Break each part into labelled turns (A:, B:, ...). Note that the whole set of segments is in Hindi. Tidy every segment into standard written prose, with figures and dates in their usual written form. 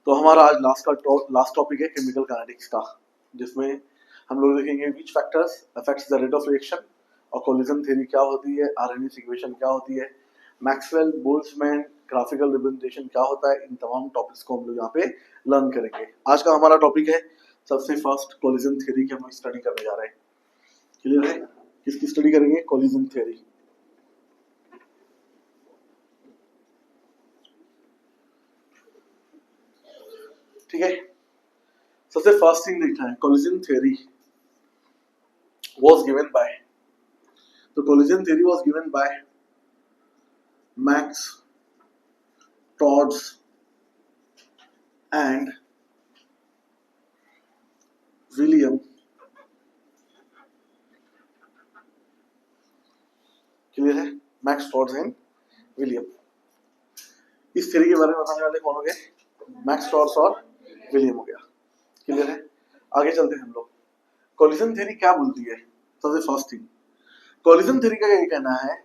A: तो हमारा आज लास्ट टॉपिक है केमिकल काइनेटिक्स का, जिसमें हम लोग देखेंगे विच factors affects the rate of reaction और कोलिजन थ्योरी क्या होती है, आरएनएस इक्वेशन क्या होती है, मैक्सवेल बोल्ट्जमैन ग्राफिकल रिप्रेजेंटेशन क्या होता है। इन तमाम टॉपिक्स को हम लोग यहाँ पे लर्न करेंगे। आज का हमारा टॉपिक है सबसे फर्स्ट कोलिजन थ्योरी की हम स्टडी करने जा रहे हैं। क्लियर है? किसकी स्टडी करेंगे? Collision theory. ठीक है, सबसे फर्स्ट थिंग देखना है collision theory was given by, तो collision theory was given by Max Trautz and William. Clear है? Max Trautz and William. इस थ्योरी के बारे में बताने वाले कौन हो गए? मैक्स टॉड्स और विलियम हो गया। क्लियर है? आगे चलते हैं हम लोग। कोलिजन थ्योरी क्या बोलती है? सबसे फर्स्ट थिंग, कोलिजन थ्योरी का ये कहना है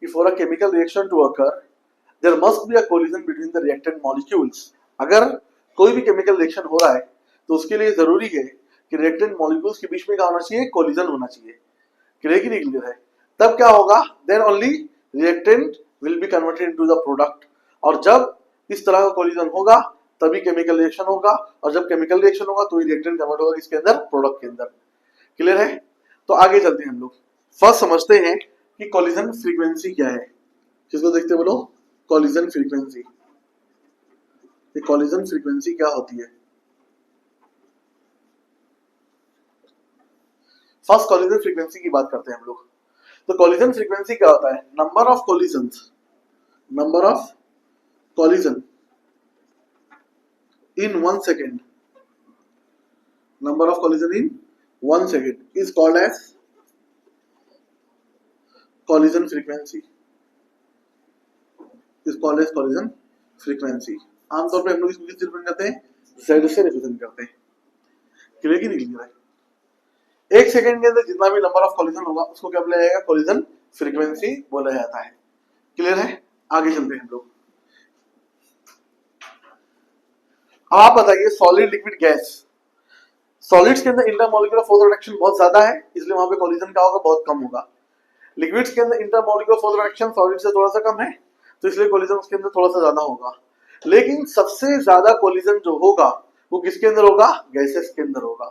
A: कि for a chemical reaction to occur there must be a collision between the reactant molecules. अगर कोई भी केमिकल रिएक्शन हो रहा है तो उसके लिए जरूरी है कि रिएक्टेंट मॉलिक्यूल्स के बीच में क्या होना चाहिए? कोलिजन होना चाहिए। क्लियर कि नहीं क्लियर है? तब क्या होगा? Then only reactant will be converted into the product. और जब इस तरह का कोलिजन होगा तभी केमिकल रिएक्शन होगा, और जब केमिकल रिएक्शन होगा तो ही रिएक्टेंट कन्वर्ट होगा इसके अंदर, प्रोडक्ट के अंदर। क्लियर है? तो आगे चलते हैं हम लोग। फर्स्ट समझते हैं कि कोलिजन फ्रीक्वेंसी क्या है। किसको देखते बोलो? Collision frequency. ये कोलिजन फ्रीक्वेंसी क्या होती है? फर्स्ट कोलिजन फ्रीक्वेंसी की बात करते हैं हम लोग। तो कोलिजन फ्रीक्वेंसी क्या होता है? Number of collision in 1 second, number of collision in 1 second is called as collision frequency, आमतौर पे हम लोग इसको किससे रिप्रेजेंट करते हैं? Z से रिप्रेजेंट करते हैं। क्लियर कि नहीं क्लियर है? 1 सेकंड के अंदर जितना भी नंबर ऑफ कोलिजन होगा उसको क्या बोला जाएगा? कोलिजन फ्रीक्वेंसी बोला जाता है। क्लियर है? आगे चलते हैं हम लोग। आप बताइए, सॉलिड लिक्विड गैस, सॉलिड्स के अंदर इंटरमॉलिक्यूलर फोर्स ऑफ अट्रैक्शन बहुत ज्यादा है, इसलिए वहां पे कोलिजन क्या होगा? बहुत कम होगा। लिक्विड्स के अंदर intermolecular force of attraction solid से थोड़ा सा कम है, तो इसलिए कोलिजन उसके अंदर थोड़ा सा ज्यादा होगा। लेकिन सबसे ज्यादा कोलिजन जो होगा वो किसके अंदर होगा? गैसेस के अंदर होगा।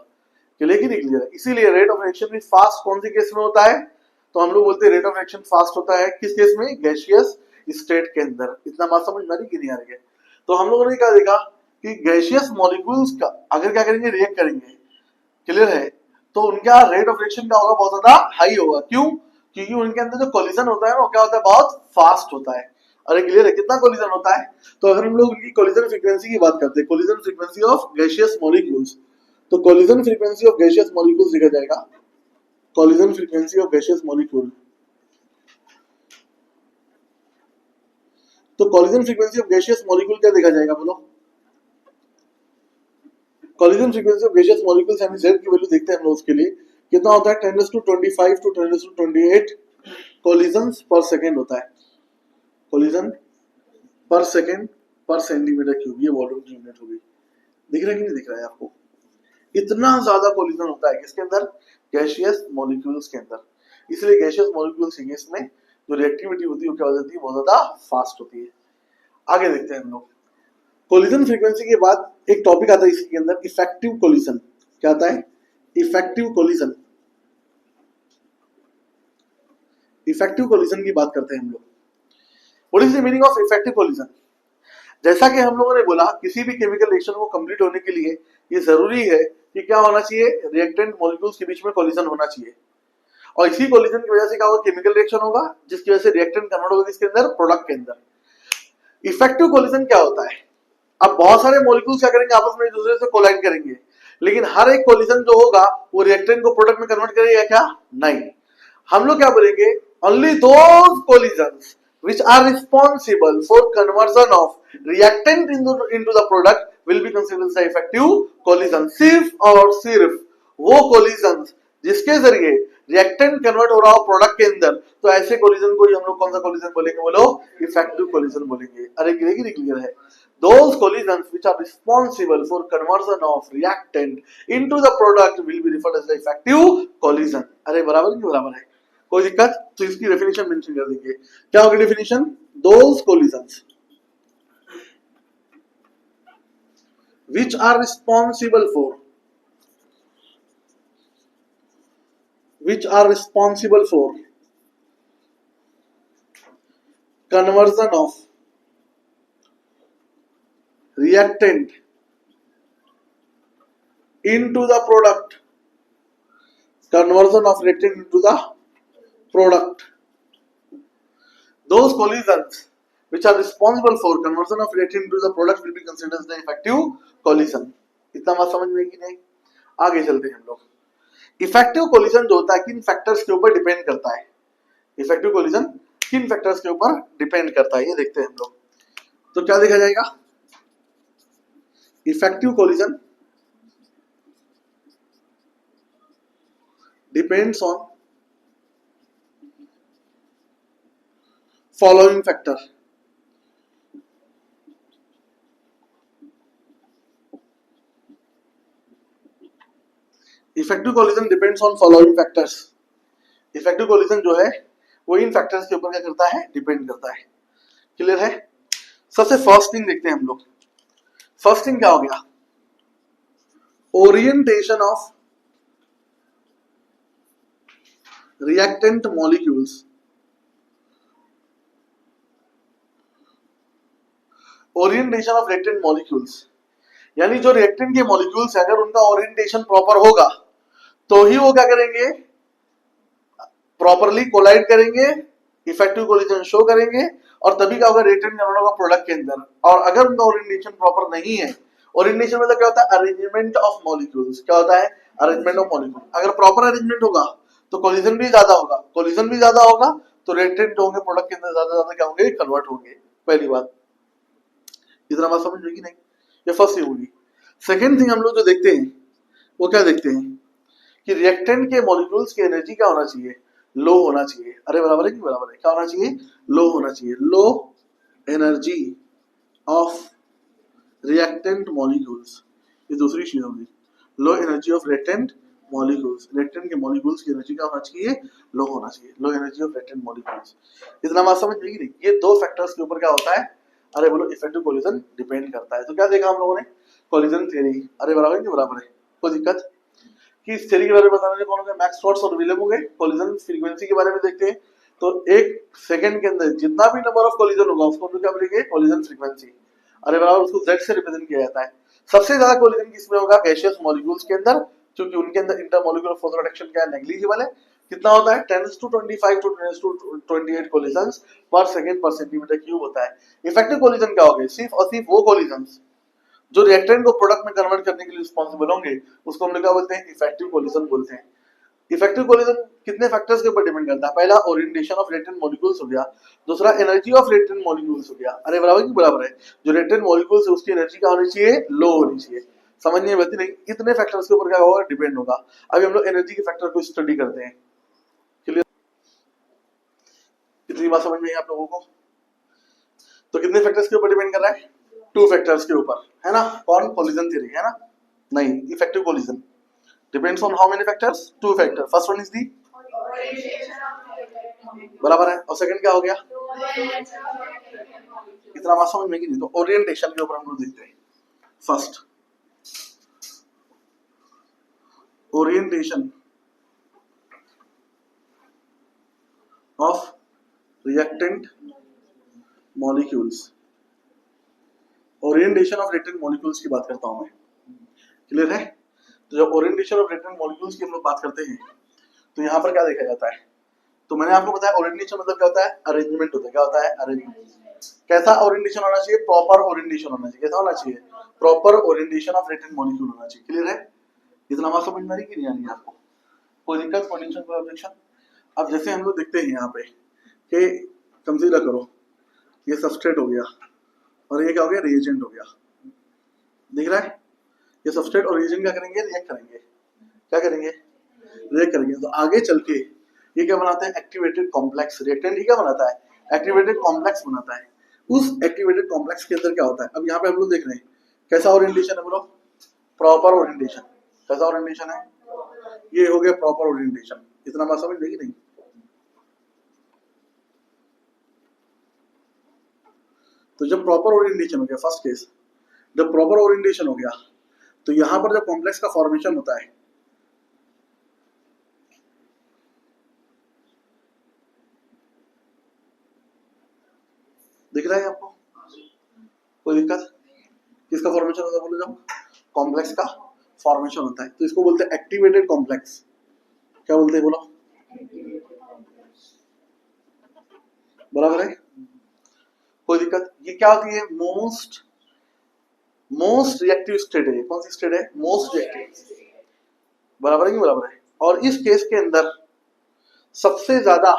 A: क्लियर कि नहीं क्लियर है? इसीलिए रेट ऑफ रिएक्शन भी फास्ट कौन सी केस में होता है? तो हम लोग बोलते हैं रेट ऑफ रिएक्शन फास्ट होता है किस केस में? गैसियस स्टेट के अंदर। इतना बात समझ में आ रही कि नहीं आ रही है? तो हम लोगों ने क्या देखा कि गैसियस मॉलिक्यूल्स का अगर क्या करेंगे? रिएक्ट करेंगे। क्लियर है? तो उनका रेट ऑफ रिएक्शन क्या होगा? बहुत ज्यादा हाई होगा। क्यों? क्योंकि उनके अंदर जो कोलिजन होता है ना, वो क्या होता है? बहुत फास्ट होता है। अरे क्लियर है? कितना कोलिजन होता है? तो अगर हम लोग उनकी कोलिजन फ्रीक्वेंसी की बात करते हैं, collision frequency of gaseous molecules, तो collision frequency of gaseous molecules लिखा जाएगा collision frequency of gaseous molecule. तो collision frequency of gaseous molecule क्या देखा जाएगा बोलो? Collision frequency of gaseous molecules यानी Z की वैल्यू देखते हैं हम लोग। उसके लिए कितना होता है? 10⁻25 to 10⁻28 कोलिजन्स पर सेकंड होता है। कोलिजन पर सेकंड पर सेंटीमीटर क्यूब, ये वॉल्यूम की यूनिट होगी। दिख रहा है कि नहीं दिख रहा है आपको? इतना ज्यादा कोलिजन होता है किसके अंदर? गैसियस मॉलिक्यूल्स के अंदर। इसलिए गैसियस मॉलिक्यूल्स के केस में जो रिएक्टिविटी होती है वो क्या हो जाती है? बहुत ज्यादा फास्ट होती है। आगे देखते हैं हम लोग। कोलिजन फ्रीक्वेंसी के बाद एक टॉपिक आता है इसके अंदर, इफेक्टिव कोलिजन। क्या आता है? Effective collision. इफेक्टिव कोलिजन की बात करते हैं हम लोग। What is the meaning of effective collision? जैसा कि हम लोगों ने बोला, किसी भी केमिकल रिएक्शन को कंप्लीट होने के लिए ये जरूरी है कि क्या होना चाहिए? रिएक्टेंट मॉलिक्यूल्स के बीच में कोलिजन होना चाहिए। और इसी कोलिजन की वजह से क्या होगा? केमिकल रिएक्शन होगा, जिसकी वजह से रिएक्टेंट कन्वर्ट होगा किसके अंदर? प्रोडक्ट के अंदर। इफेक्टिव कोलिजन क्या होता है? अब बहुत सारे मॉलिक्यूल्स क्या करेंगे? आपस में एक दूसरे से कोलाइड करेंगे, लेकिन हर एक कोलिजन जो होगा वो रिएक्टेंट को प्रोडक्ट में कन्वर्ट करेगा क्या? नहीं। हम लोग क्या बोलेंगे? Only those collisions which are responsible for conversion of reactant into the product will be considered as effective collision। सिर्फ और सिर्फ वो कोलिजन्स जिसके जरिए रिएक्टेंट कन्वर्ट हो रहा हो प्रोडक्ट के अंदर, तो ऐसे कोलिजन को ही हम लोग कौन सा कोलिजन बोलेंगे, बोलो इफेक्टिव कोलिजन बोलेंगे। अरे क्लियर है। Those collisions which are responsible for conversion of reactant into the product will be referred as the effective collision। अरे बराबर नहीं बराबर है, कोई दिक्कत? तो इसकी डेफिनेशन मेंशन कर देंगे। क्या होगी definition? Those collisions which are responsible for conversion of reactant into the product, conversion of reactant into the product, those collisions which are responsible for conversion of reactant into the product will be considered as the effective collision। इतना बात समझ में कि नहीं? आगे चलते हैं हम लोग। इफेक्टिव कोलिजन जो होता है किन फैक्टर्स के ऊपर डिपेंड करता है? इफेक्टिव कोलिजन किन फैक्टर्स के ऊपर डिपेंड करता है, ये देखते हैं हम लोग। तो क्या देखा जाएगा? Effective collision depends on following factor. Effective collision depends on following factors. Effective collision जो है वो इन फैक्टर्स के ऊपर क्या करता है? डिपेंड करता है। क्लियर है? सबसे फर्स्ट थिंग देखते हैं हम लोग। फर्स्ट थिंग क्या हो गया? Orientation of reactant molecules. Orientation of reactant molecules यानी जो रिएक्टेंट के मॉलिक्यूल्स है अगर उनका ओरिएंटेशन प्रॉपर होगा तो ही वो क्या करेंगे? प्रॉपरली कोलाइड करेंगे, इफेक्टिव कोलिजन शो करेंगे और तभी क्या होगा? रिएक्टेंट कन्वर्ट होगा प्रोडक्ट के अंदर। और अगर उनका ओरिएंटेशन प्रॉपर नहीं है, ओरिएंटेशन मतलब क्या होता है? Arrangement of molecules. क्या होता है? Arrangement of molecule. अगर प्रॉपर अरेंजमेंट होगा तो कोलिजन भी ज्यादा होगा, कोलिजन भी ज्यादा होगा तो रिएक्टेंट होंगे प्रोडक्ट के अंदर ज्यादा क्या होंगे? कन्वर्ट होंगे। पहली बात, इतना बात समझ में कि नहीं? ये फर्स्ट थिंग होगी। सेकेंड थिंग हम लोग जो देखते हैं वो क्या देखते हैं कि रिएक्टेंट के मॉलिक्यूल्स की एनर्जी क्या होना चाहिए? लो होना चाहिए। अरे बराबर है कि बराबर है? क्या होना चाहिए? लो होना चाहिए। Low energy of reactant molecules, ये दूसरी चीज होगी। Low energy of reactant molecules, reactant के मॉलिक्यूल्स की एनर्जी क्या होना चाहिए? लो होना चाहिए। Low energy of reactant molecules. इतना बात समझ में कि नहीं? ये दो फैक्टर्स के ऊपर क्या होता है? अरे बोलो इफेक्टिव कोलिजन डिपेंड करता है। तो क्या देखा हम लोगों ने? Collision theory. अरे बराबर है कि बराबर है? कोई दिक्कत? कि इस थ्योरी के बारे में बताने कौन हो गए? मैक्स टॉर्च और विलियम हो गए। कोलिजन फ्रीक्वेंसी के बारे में देखते हैं तो एक सेकंड के अंदर जितना भी नंबर ऑफ कोलिजन होगा उसको हम लोग क्या बोलेंगे? Collision frequency. अरे बराबर, उसको Z से रिप्रेजेंट किया जाता है। सबसे ज्यादा कोलिजन किसमें होगा? गैसियस मॉलिक्यूल्स के अंदर, क्योंकि उनके अंदर इंटरमॉलिक्यूलर फोर्स रिडक्शन क्या है? नेग्लिजिबल है। कितना होता है? 10⁻25 to 10⁻28 कोलिजंस पर सेकंड पर सेंटीमीटर क्यूब होता है। इफेक्टिव कोलिजन क्या होगा? सिर्फ और सिर्फ वो कोलिजंस जो रिएक्टेंट को प्रोडक्ट में कन्वर्ट करने के लिए रिस्पांसिबल होंगे उसको हम लोग क्या बोलते हैं? इफेक्टिव कोलिजन बोलते हैं। इफेक्टिव कोलिजन कितने फैक्टर्स के ऊपर डिपेंड करता है? पहला ओरिएंटेशन ऑफ रिएक्टेंट मॉलिक्यूल्स हो गया, दूसरा एनर्जी ऑफ रिएक्टेंट मॉलिक्यूल्स हो गया। अरे बराबर की बराबर है? जो रिएक्टेंट मॉलिक्यूल्स है उसकी एनर्जी क्या होनी चाहिए? लो होनी चाहिए। समझने में नहीं? इतने फैक्टर्स के ऊपर क्या होगा? डिपेंड होगा। अभी हम लोग एनर्जी के फैक्टर को स्टडी करते हैं। क्लियर? कितनी बात समझ में आई आप लोगों को? तो कितने फैक्टर्स के ऊपर डिपेंड कर रहा है? 2 फैक्टर्स के ऊपर, है ना? कौन? कोलिजन थ्योरी, है ना? नहीं, effective collision depends on how many factors? 2 factors. First one is the बराबर है, और सेकंड क्या हो गया? इतना बात समझ में कि नहीं? तो ओरिएंटेशन के ऊपर हम लोग देखते हैं। First, orientation of reactant molecules. Orientation of reactant molecules की बात करता हूं मैं। क्लियर है? तो जब ओरिएंटेशन ऑफ रिएक्टेंट मॉलिक्यूल्स की हम लोग बात करते हैं तो यहाँ पर क्या देखा जाता है? तो मैंने आपको बताया ओरिएंटेशन मतलब क्या होता है? अरेंजमेंट होता है। क्या होता है? अरेंजमेंट। कैसा ओरिएंटेशन होना चाहिए? प्रॉपर ओरिएंटेशन होना चाहिए। कैसा होना चाहिए? Proper orientation of reactant molecule होना चाहिए। क्लियर है? इतना बात समझ में आ रही कि नहीं आ रही है आपको? कोई दिक्कत? कोई टेंशन? कोई ऑब्जेक्शन? अब जैसे हम लोग देखते हैं यहाँ पे कि कंसीडर करो ये सबस्ट्रेट हो गया और ये क्या हो गया? रिएजेंट हो गया। दिख रहा है? ये सबस्ट्रेट और रिएजेंट क्या करेंगे? रिएक्ट करेंगे। क्या करेंगे? रिएक्ट करेंगे तो आगे चल के ये क्या बनाते हैं, एक्टिवेटेड कॉम्प्लेक्स। रिएक्टेंट ही क्या बनाता है, एक्टिवेटेड कॉम्प्लेक्स बनाता है। उस एक्टिवेटेड कॉम्प्लेक्स के अंदर क्या होता है, अब यहाँ पे हम लोग देख रहे हैं कैसा ओरिएंटेशन है, बोलो प्रॉपर ओरिएंटेशन। कैसा ओरिएंटेशन है, ये हो गया प्रॉपर ओरिएंटेशन। इतना बात समझ गई नहीं? तो जब प्रॉपर ओरिएंटेशन हो गया, फर्स्ट केस, जब प्रॉपर ओरिएंटेशन हो गया तो यहां पर जब कॉम्प्लेक्स का फॉर्मेशन होता है, दिख रहा है आपको, कोई दिक्कत? किसका फॉर्मेशन होता है बोलो, जब कॉम्प्लेक्स का फॉर्मेशन होता है तो इसको बोलते हैं एक्टिवेटेड कॉम्प्लेक्स। क्या बोलते हैं बोलो, बराबर है, कोई दिक्कत? ये क्या होती है, मोस्ट रिएक्टिव स्टेट है। कौन सी स्टेट है, मोस्ट रिएक्टिव, बराबर है कि बराबर है? और इस केस के अंदर सबसे ज्यादा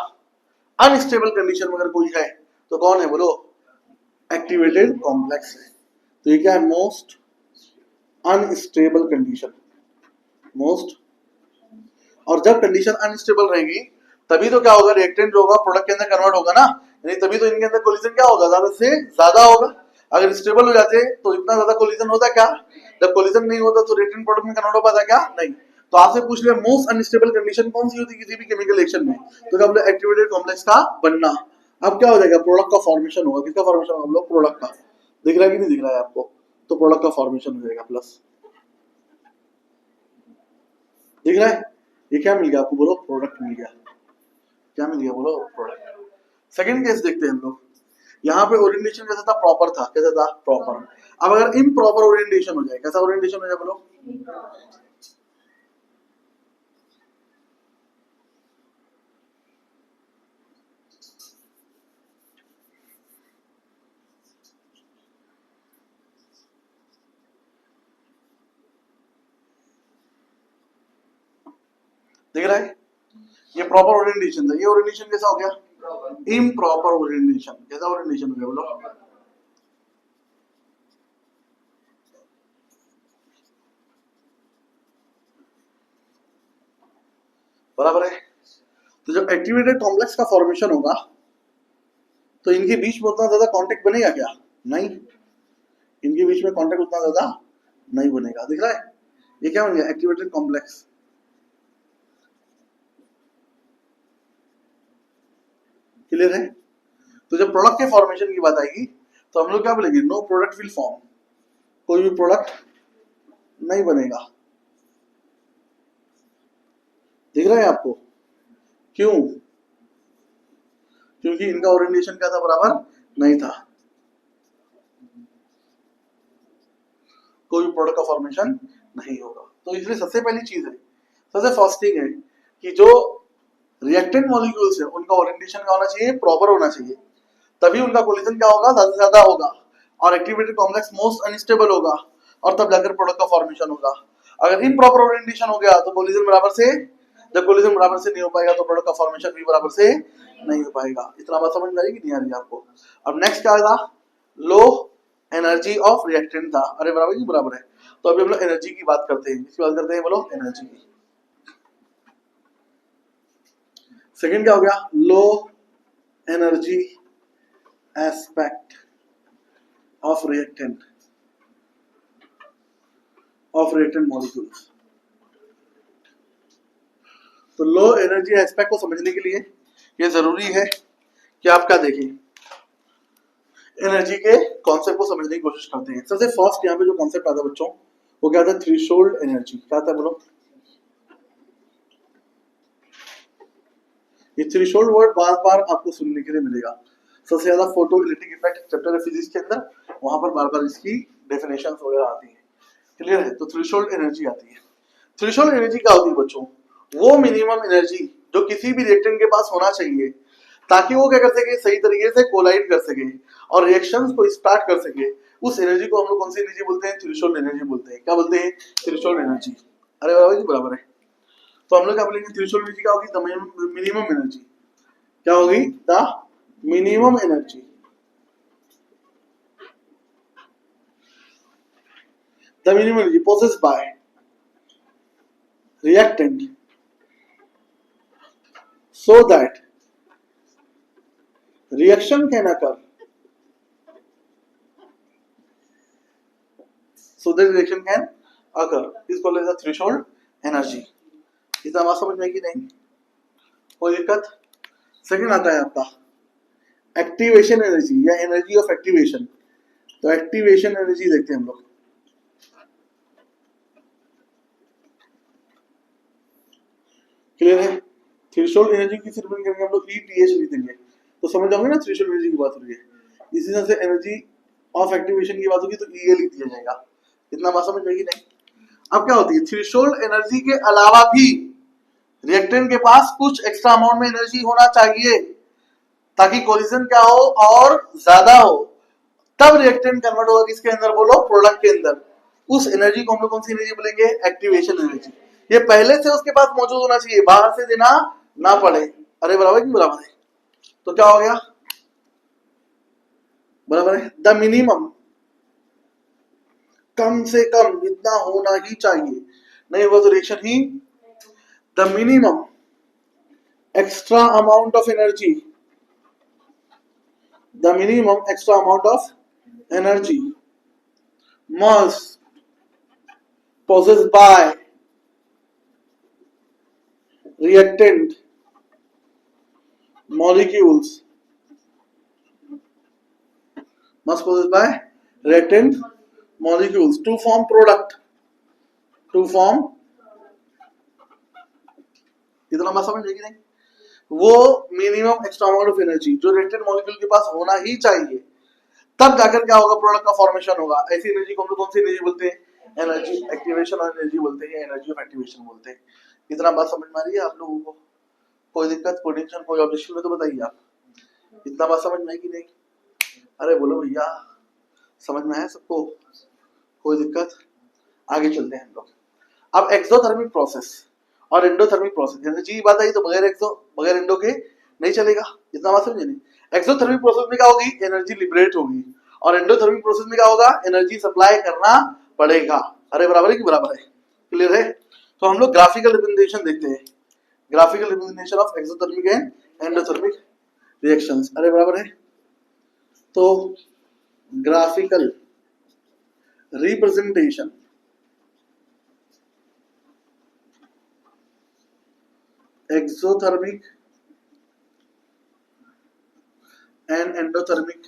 A: अनस्टेबल कंडीशन में अगर कोई है तो कौन है बोलो, एक्टिवेटेड कॉम्प्लेक्स है। तो ये क्या है, मोस्ट अनस्टेबल कंडीशन, मोस्ट। और जब कंडीशन अनस्टेबल रहेगी तभी तो क्या होगा, रिएक्टेंट जो होगा प्रोडक्ट के अंदर कन्वर्ट होगा ना, यानी तभी तो इनके अंदर कोलिजन क्या होगा, ज्यादा से ज्यादा होगा। अगर स्टेबल हो जाते तो इतना ज्यादा कोलिजन होता क्या, जब कोलिजन नहीं होता तो रिएक्टेंट प्रोडक्ट में कन्वर्ट हो पाता क्या, नहीं। तो आपसे पूछ लिया मोस्ट अनस्टेबल कंडीशन कौन सी होती है किसी भी केमिकल रिएक्शन में, तो क्या बोले, एक्टिवेटेड कॉम्प्लेक्स का बनना। अब क्या हो जाएगा, प्रोडक्ट का फॉर्मेशन होगा। किसका फॉर्मेशन होगा हम लोग, प्रोडक्ट का। दिख रहा है कि नहीं दिख रहा है आपको, तो प्रोडक्ट का फॉर्मेशन हो जाएगा प्लस, दिख रहा है। ये क्या मिल गया आपको बोलो, प्रोडक्ट मिल गया। क्या मिल गया बोलो, प्रोडक्ट। सेकंड केस देखते हैं हम लोग, यहाँ पे ओरिएंटेशन कैसा था, प्रॉपर था। कैसा था, प्रॉपर। अब अगर इम्प्रॉपर ओरिएंटेशन हो जाए, कैसा ओरिएंटेशन हो जाए बोलो, दिख रहा है। ये प्रॉपर ओरिएंटेशन था, ये ओरिएंटेशन कैसा हो गया, इम्प्रॉपर ओरिएंटेशन। कैसा ओरिएंटेशन हो गया बोलो, बराबर है। तो जब एक्टिवेटेड कॉम्प्लेक्स का फॉर्मेशन होगा तो इनके बीच में उतना ज्यादा कांटेक्ट बनेगा क्या, नहीं। इनके बीच में कांटेक्ट उतना ज्यादा नहीं बनेगा, दिख रहा है। ये क्या बन गया, एक्टिवेटेड कॉम्प्लेक्स। क्लियर है। तो जब प्रोडक्ट के फॉर्मेशन की बात आएगी तो हम लोग क्या बोलेंगे, नो प्रोडक्ट विल फॉर्म, कोई भी प्रोडक्ट नहीं बनेगा। दिख रहा है आपको, क्यों, क्योंकि इनका ओरिएंटेशन क्या था, बराबर नहीं था। कोई भी प्रोडक्ट का फॉर्मेशन नहीं होगा। तो इसलिए सबसे पहली चीज है, सबसे फर्स्ट थिंग है कि जो रिएक्टेंट मॉलिक्यूल्स है उनका ओरिएंटेशन क्या होना चाहिए, प्रॉपर होना चाहिए। तभी उनका कोलिजन क्या होगा, ज्यादा से ज्यादा होगा, और एक्टिवेटेड कॉम्प्लेक्स मोस्ट अनस्टेबल होगा, और तब जाकर प्रोडक्ट का फॉर्मेशन होगा। अगर इम्प्रॉपर ओरिएंटेशन हो गया तो कोलिजन बराबर से, जब कोलिजन बराबर से नहीं हो पाएगा तो प्रोडक्ट का फॉर्मेशन भी बराबर से नहीं हो पाएगा। इतना बात समझ में आई कि नहीं आ रही आपको? अब नेक्स्ट क्या था, लो एनर्जी ऑफ रिएक्टेंट था। अरे बराबर की बराबर है। तो अभी हम लोग एनर्जी की बात करते हैं, किसकी बात करते हैं बोलो, एनर्जी की। सेकंड क्या हो गया, low energy aspect of reactant, of reactant molecules. तो लो एनर्जी एस्पेक्ट को समझने के लिए ये जरूरी है कि आप क्या देखें, एनर्जी के कॉन्सेप्ट को समझने की कोशिश करते हैं। सबसे फर्स्ट यहाँ पे जो कॉन्सेप्ट आता है बच्चों, वो क्या था, थ्रेशोल्ड एनर्जी। क्या था बोलो, ये थ्रेशोल्ड वर्ड बार बार आपको सुनने के लिए मिलेगा। सबसे ज्यादा फोटो इलेक्ट्रिक इफेक्ट चैप्टर है फिजिक्स के अंदर, वहां पर बार बार इसकी डेफिनेशन वगैरह आती है। क्लियर है। तो थ्रेशोल्ड एनर्जी आती है। थ्रेशोल्ड एनर्जी क्या होती है बच्चों, वो मिनिमम एनर्जी जो किसी भी रिएक्टेंट के पास होना चाहिए ताकि वो क्या कर सके, सही तरीके से कोलाइड कर सके और रिएक्शंस को स्टार्ट कर सके। उस एनर्जी को हम लोग कौन सी एनर्जी बोलते हैं, थ्रेशोल्ड एनर्जी बोलते हैं। क्या बोलते हैं, थ्रेशोल्ड एनर्जी। अरे बराबर जी, बराबर है। तो हम लोग क्या बोलेंगे, थ्रेशोल्ड एनर्जी क्या होगी, द मिनिमम एनर्जी। क्या होगी, the minimum energy, the minimum energy possessed by reactant so that reaction can occur, so that reaction can occur is called as a threshold energy. इतना बात समझ में कि नहीं, कोई दिक्कत? सेकंड आता है आपका एक्टिवेशन एनर्जी या एनर्जी ऑफ एक्टिवेशन। तो एक्टिवेशन एनर्जी देखते हैं हम लोग। क्लियर है? थ्रेशोल्ड एनर्जी की सिर्फ करेंगे हम लोग ETH लिख देंगे तो समझ जाओगे ना, थ्रेशोल्ड एनर्जी की बात हो रही है। इसी तरह से एनर्जी ऑफ एक्टिवेशन की बात होगी तो EA लिख दिया जाएगा। इतना बात समझ में कि नहीं? अब क्या होती है, थ्रेशोल्ड एनर्जी के अलावा भी रिएक्टेंट के पास कुछ एक्स्ट्रा अमाउंट में एनर्जी होना चाहिए ताकि कोलिजन क्या हो और ज्यादा हो, तब रिएक्टेंट कन्वर्ट होगा किसके अंदर, बोलो, प्रोडक्ट के अंदर। उस एनर्जी को हम लोग कौन सी एनर्जी बोलेंगे, एक्टिवेशन एनर्जी। ये पहले से उसके पास मौजूद होना चाहिए, बाहर से देना ना पड़े। अरे बराबर की बराबर है? तो क्या हो गया, बराबर है। द मिनिमम, कम से कम इतना होना ही चाहिए, नहीं हुआ तो reaction he. The minimum extra amount of energy, the minimum extra amount of energy must possessed by reactant molecules, must possessed by reactant molecules to form product, to form। इतना मत समझ लेगी नहीं, वो minimum extra amount of energy जो रिएक्टेंट मॉलिक्यूल के पास होना ही चाहिए, तब जाकर क्या होगा, प्रोडक्ट का फॉर्मेशन होगा। ऐसी एनर्जी को हम लोग कौन सी एनर्जी बोलते हैं, एनर्जी एक्टिवेशन और एनर्जी बोलते हैं, एनर्जी ऑफ एक्टिवेशन बोलते हैं। इतना बात समझ में आ रही है आप लोगों को? कोई दिक्कत, कोई टेंशन, कोई ऑब्जेक्शन में तो बताइए आप। इतना बात समझ में आई कि नहीं? अरे बोलो भैया, समझ में आया सबको? कोई दिक्कत? आगे चलते हैं हम लोग। अब एक्सोथर्मिक प्रोसेस और एंडोथर्मिक प्रोसेस, एनर्जी की बात आई तो बगैर एंडो के नहीं चलेगा। इतना बात समझे नहीं? एक्सोथर्मिक प्रोसेस में क्या होगी, एनर्जी लिबरेट होगी, और एंडोथर्मिक प्रोसेस में क्या होगा, एनर्जी सप्लाई करना पड़ेगा। अरे बराबर है कि बराबर है? क्लियर है? तो हम लोग ग्राफिकल रिप्रेजेंटेशन देखते हैं, graphical representation of exothermic and endothermic reactions. अरे बराबर है? तो graphical representation exothermic and endothermic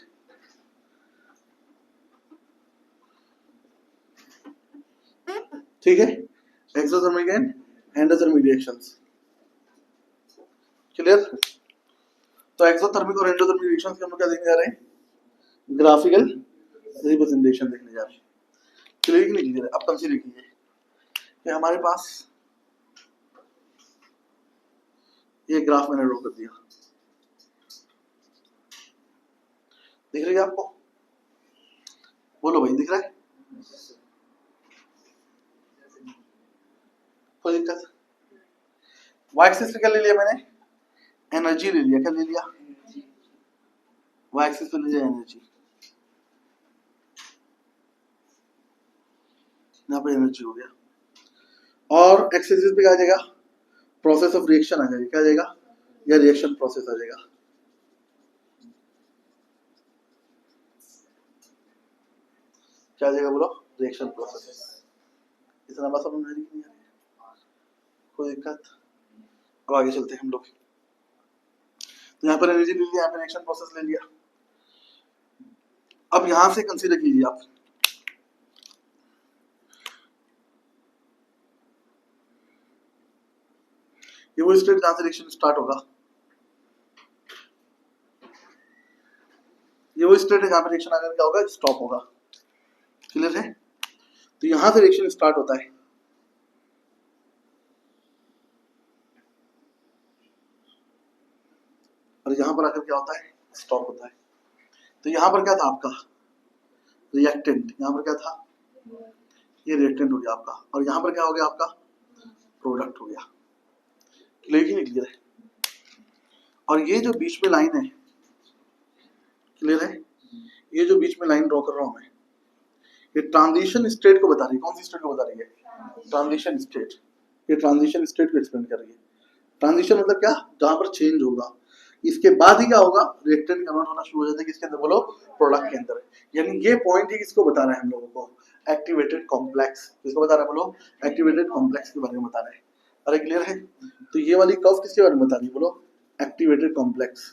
A: ठीक है, exothermic and endothermic reactions. Clear? तो एक्सोथर्मिक और एंडोथर्मिक रिएक्शंस के हम लोग क्या देखने जा रहे हैं, ग्राफिकल रिप्रेजेंटेशन देखने जा रहे हैं। क्लियर कि नहीं क्लियर? अब कंसीडर कीजिए कि हमारे पास ये ग्राफ मैंने ड्रॉ कर दिया, दिख रही है आपको? बोलो भाई, दिख रहा है? कोई दिक्कत? वाई एक्सिस पे क्या ले लिया मैंने, एनर्जी ले लिया। क्या ले लिया, वाई एक्सिस पे ले लिया एनर्जी, यहाँ पे एनर्जी हो गया। और एक्स एक्सिस पे क्या आ जाएगा, प्रोसेस ऑफ रिएक्शन आ जाएगा। क्या आ जाएगा, या रिएक्शन प्रोसेस आ जाएगा। क्या आ जाएगा बोलो, रिएक्शन प्रोसेस। इतना बात समझ में नहीं आ रही? कोई दिक्कत? अब आगे चलते हैं हम लोग। तो यहाँ पर एनर्जी ले लिया, यहाँ पर रिएक्शन प्रोसेस ले लिया। अब यहां से कंसीडर कीजिए आप, ये वो स्टेट जहां से रिएक्शन स्टार्ट होगा, ये वो स्टेट है जहां पर रिएक्शन आकर क्या होगा, स्टॉप होगा। क्लियर है? तो यहां से रिएक्शन स्टार्ट होता है, और यहां पर आकर क्या होता है, स्टॉप होता है। तो यहां पर क्या था आपका, रिएक्टेंट। यहां पर क्या था, ये रिएक्टेंट हो गया आपका, और यहां पर क्या हो गया आपका, प्रोडक्ट हो गया। क्लियर ही नहीं क्लियर है? और ये जो बीच में लाइन है, क्लियर है, ये जो बीच में लाइन ड्रॉ कर रहा हूं मैं, ये ट्रांजिशन स्टेट को बता रही है। कौन सी स्टेट को बता रही है, ट्रांजिशन स्टेट। ये ट्रांजिशन स्टेट को एक्सप्लेन कर रही है। ट्रांजिशन मतलब क्या, जहां पर चेंज होगा, इसके बाद ही क्या होगा, रिएक्टेंट कन्वर्ट होना शुरू हो जाता है किसके अंदर बोलो, प्रोडक्ट के अंदर। यानी ये पॉइंट ही किसको बता रहा है हम लोगों को, एक्टिवेटेड कॉम्प्लेक्स। किसको बता रहा है बोलो, एक्टिवेटेड कॉम्प्लेक्स के बारे में बता रहे हैं। अरे क्लियर है? तो ये वाली कर्व किसके बारे में बता रही है बोलो, एक्टिवेटेड कॉम्प्लेक्स।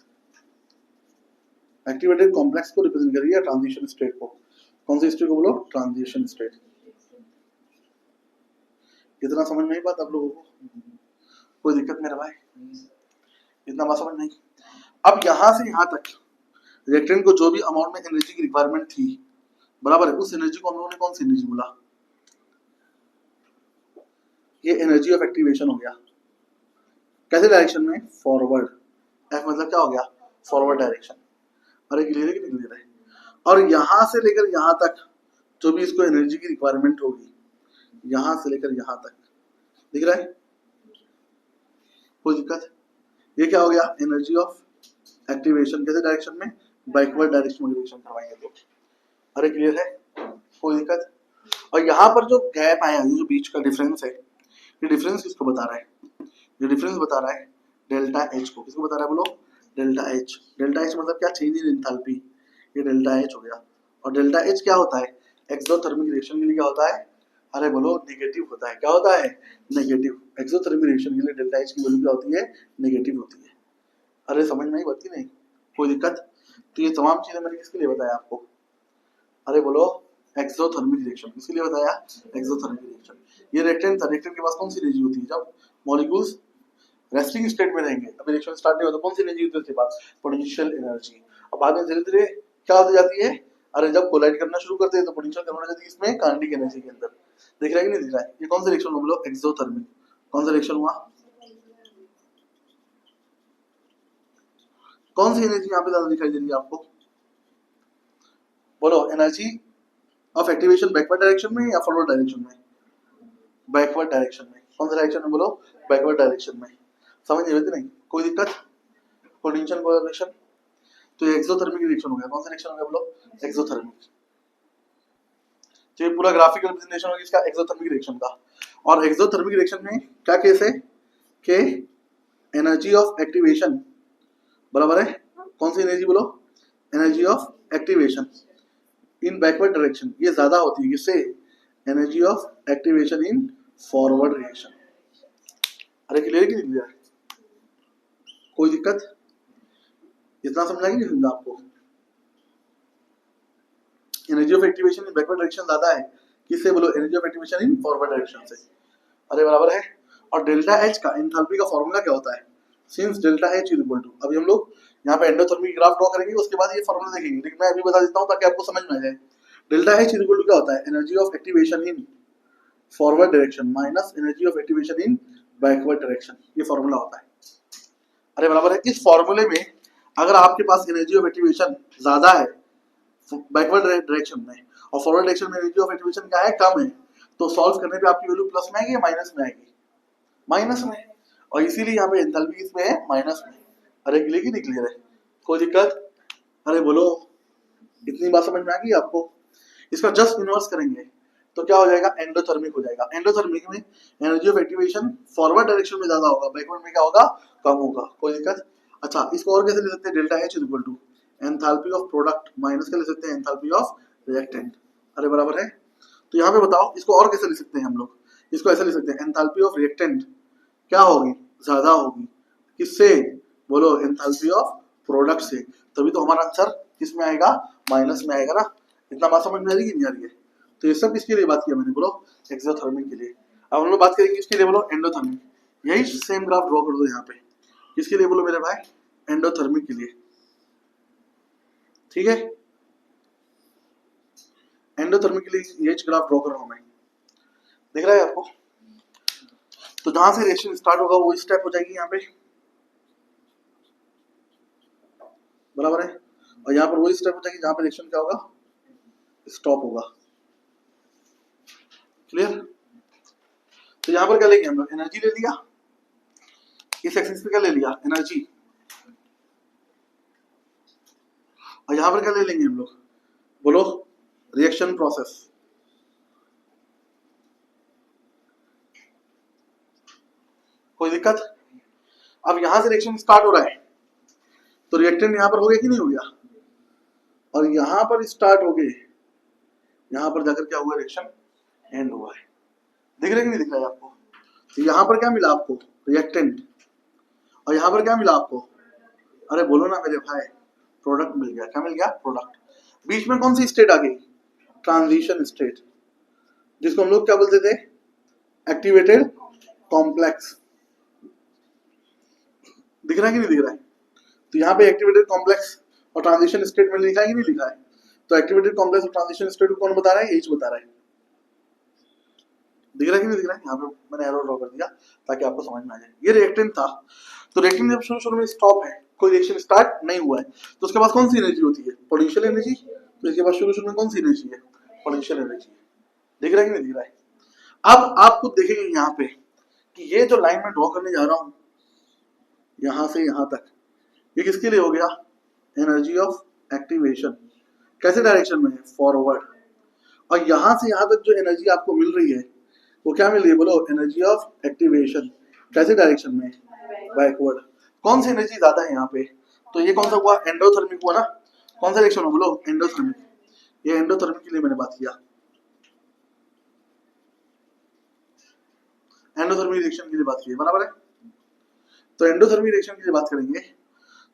A: एक्टिवेटेड कॉम्प्लेक्स को रिप्रेजेंट कर रही है ट्रांजिशन स्टेट को। कौन सी स्टेट को बोलो, ट्रांजिशन स्टेट। इतना समझ नहीं पाता आप लोगों को, कोई दिक्कत मेरा भाई, इतना बात समझ नहीं। अब यहां से यहां तक रिएक्टेंट को जो भी अमाउंट में एनर्जी की रिक्वायरमेंट थी, बराबर है, उस एनर्जी को हम लोगों ने कौन सी एनर्जी बोला, ये एनर्जी ऑफ एक्टिवेशन हो गया। कैसे डायरेक्शन में, फॉरवर्ड। एफ मतलब क्या हो गया, फॉरवर्ड डायरेक्शन। अरे क्लियर है कि नहीं क्लियर है? और यहां से लेकर यहां तक जो भी इसको एनर्जी की रिक्वायरमेंट होगी, यहां से लेकर यहां तक, दिख रहा है, कोई दिक्कत? ये क्या हो गया, एनर्जी ऑफ एक्टिवेशन। कैसे डायरेक्शन में, बैकवर्ड डायरेक्शन में रिएक्शन करवाएंगे तो। अरे क्लियर है, कोई दिक्कत? और यहाँ पर जो गैप आया, ये जो बीच का डिफरेंस है, ये डिफरेंस किसको बता रहा है, ये डिफरेंस बता रहा है डेल्टा एच को। किसको बता रहा है बोलो, डेल्टा एच। डेल्टा एच मतलब क्या, चेंज इन एंथैल्पी, ये डेल्टा एच हो गया। और डेल्टा एच क्या होता है, एक्सोथर्मिक रिएक्शन के लिए क्या होता है, अरे बोलो नेगेटिव होता है। क्या होता है, नेगेटिव। एक्सोथर्मिक रिएक्शन के लिए डेल्टा एच की वैल्यू क्या होती है, नेगेटिव होती है। अरे समझ में आई बात की नहीं, कोई दिक्कत? तो ये तमाम चीजें मैंने किसके लिए बताया आपको, अरे बोलो एक्सोथर्मिक रिएक्शन। किसके लिए बताया, एक्सोथर्मिक रिएक्शन। ये रिएक्टेंट था, रिएक्टेंट के पास कौन सी एनर्जी होती है, जब मॉलिक्यूल्स रेस्टिंग स्टेट में रहेंगे, अब रिएक्शन स्टार्ट नहीं होता, कौन सी एनर्जी होती है उसके पास, पोटेंशियल एनर्जी। अब बाद में धीरे धीरे क्या होती जाती है, अरे जब कोलाइड करना शुरू करते हैं तो पोटेंशियल कन्वर्ट हो जाती है इसमें, काइनेटिक एनर्जी के अंदर। दिख रहा है कि नहीं दिख रहा है? ये कौन सा रिएक्शन हुआ बोलो, एक्सोथर्मिक। कौन सा रिएक्शन हुआ, कौन सी एनर्जी यहाँ पे ज्यादा दिखाई दे रही है आपको, बोलो, energy of activation backward direction में या फॉरवर्ड डायरेक्शन में, बैकवर्ड डायरेक्शन में। कौन सा डायरेक्शन में बोलो, बैकवर्ड डायरेक्शन में। समझ नहीं होती नहीं, कोई दिक्कत? पोटेंशियल कोरिलेशन, तो ये एक्सोथर्मिक रिएक्शन हो गया। कौन सा रिएक्शन हो गया बोलो, एक्सोथर्मिक। तो ये पूरा ग्राफिकल रिप्रेजेंटेशन हो गया इसका एक्सोथर्मिक रिएक्शन का। और एक्सोथर्मिक रिएक्शन में क्या केस है कि एनर्जी ऑफ एक्टिवेशन, बराबर है, कौन सी एनर्जी बोलो, energy of activation in backward direction, ये ज्यादा होती है किससे, energy of activation in forward reaction. अरे क्लियर कि नहीं क्लियर, कोई दिक्कत? इतना समझा कि नहीं समझा आपको? Energy of activation in backward direction ज्यादा है किससे बोलो, energy of activation in forward direction से। अरे बराबर है। और डेल्टा एच का एंथैल्पी का फॉर्मूला क्या होता है, since delta H is equal to, अभी हम लोग यहाँ पे एंडोथर्मिक ग्राफ ड्रॉ करेंगे, उसके बाद ये फॉर्मूला देखेंगे, लेकिन मैं अभी बता देता हूँ ताकि आपको समझ में आ जाए। Delta H is equal to क्या होता है, energy of activation in forward direction minus energy of activation in backward direction, ये फॉर्मूला होता है। अरे बराबर है। इस फॉर्मूले में अगर आपके पास एनर्जी ऑफ एक्टिवेशन ज्यादा है बैकवर्ड डायरेक्शन में और फॉरवर्ड डायरेक्शन में एनर्जी ऑफ एक्टिवेशन क्या है, कम है, तो सॉल्व करने पे आपकी वैल्यू प्लस में आएगी या माइनस में आएगी, माइनस में। और इसीलिए यहाँ पे एंथैल्पी किसमें है, माइनस में। अरे क्लियर की नहीं क्लियर है, कोई दिक्कत? अरे बोलो, इतनी बात समझ में आ गई आपको? इसका जस्ट इनवर्स करेंगे तो क्या हो जाएगा, एंडोथर्मिक हो जाएगा। एंडोथर्मिक में energy of activation forward direction में ज्यादा होगा, बैकवर्ड में क्या होगा, कम होगा। कोई दिक्कत? अच्छा, इसको और कैसे ले सकते हैं, delta H is equal to enthalpy of product minus क्या ले सकते हैं, एंथैल्पी ऑफ रिएक्टेंट। अरे बराबर है। तो यहाँ पे बताओ इसको और कैसे ले सकते हैं हम लोग, इसको ऐसे ले सकते हैं, एंथैल्पी ऑफ रिएक्टेंट क्या होगी, ज्यादा होगी किससे बोलो, एंथैल्पी ऑफ प्रोडक्ट से। तभी तो हमारा आंसर किस में आएगा, माइनस में आएगा ना। इतना बात समझ में आ रही है कि नहीं आ रही है? तो ये सब किसके लिए बात किया मैंने बोलो, एक्सोथर्मिक के लिए। अब हम लोग बात करेंगे किसके लिए बोलो, एंडोथर्मिक। यही सेम ग्राफ ड्रॉ कर दो यहाँ पे, किसके लिए बोलो मेरे भाई, एंडोथर्मिक के लिए। ठीक है, एंडोथर्मिक के लिए ये ग्राफ ड्रॉ कर रहा हूं मैं, दिख रहा है आपको? तो जहां से रिएक्शन स्टार्ट होगा वो स्टेप हो जाएगी यहाँ पे, बराबर है। और यहाँ पर वही स्टेप हो जाएगी जहां पर रिएक्शन क्या होगा, स्टॉप होगा। क्लियर? तो यहाँ पर क्या लेंगे हम लोग, एनर्जी ले लिया, इस एक्सिस पे क्या ले लिया, एनर्जी। और यहाँ पर क्या ले लेंगे हम लोग बोलो, रिएक्शन प्रोसेस। कोई दिक्कत? अब यहां से रिएक्शन स्टार्ट हो रहा है, तो रिएक्टेंट यहां पर हो गया कि नहीं हो गया, और यहां पर स्टार्ट हो गए, यहां पर जाकर क्या हुआ, रिएक्शन एंड हुआ है। दिख रहा है कि नहीं दिख रहा है आपको? तो यहां पर क्या मिला आपको, रिएक्टेंट, और यहां पर क्या मिला आपको, अरे बोलो ना मेरे भाई, प्रोडक्ट मिल गया। क्या मिल गया, प्रोडक्ट। बीच में कौन सी स्टेट आ गई, ट्रांजिशन स्टेट, जिसको हम लोग क्या बोलते थे, एक्टिवेटेड कॉम्प्लेक्स। दिख रहा है कि नहीं दिख रहा है? तो यहाँ पे एक्टिवेटेड कॉम्प्लेक्स और ट्रांजिशन स्टेट में लिखा है कि नहीं लिखा है? तो एक्टिवेटेड कॉम्प्लेक्स और ट्रांजिशन स्टेट को कौन बता रहा है, एच बता रहा है। दिख रहा है कि नहीं दिख रहा है? यहाँ पे मैंने एरो ड्रॉ कर दिया ताकि आपको समझ में आ जाए। ये रिएक्टेंट था, तो रिएक्टेंट जब शुरू में स्टॉप है, कोई रिएक्शन स्टार्ट नहीं हुआ है, तो उसके बाद कौन सी एनर्जी होती है, पोटेंशियल एनर्जी। तो इसके बाद शुरू में कौन सी एनर्जी है, पोटेंशियल एनर्जी। दिख रहा है कि नहीं दिख रहा है? अब आप खुद देखेंगे यहाँ पे कि ये जो लाइन में ड्रॉ करने जा रहा हूं यहां से यहां तक, ये किसके लिए हो गया, एनर्जी ऑफ एक्टिवेशन। कैसे डायरेक्शन में है, फॉरवर्ड। और यहां से यहां तक जो एनर्जी आपको मिल रही है वो क्या मिल रही है, बोलो, एनर्जी ऑफ एक्टिवेशन। कैसे डायरेक्शन में, बैकवर्ड। कौन सी एनर्जी ज्यादा है यहाँ पे, तो ये कौन सा हुआ, एंडोथर्मिक हुआ ना। कौन सा रिएक्शन हो, बोलो, एंडोथर्मिक। ये एंडोथर्मिक के लिए मैंने बात किया, एंडोथर्मिक रिएक्शन के लिए बात की है, बराबर है। तो एंडोथर्मिक रिएक्शन की बात करेंगे,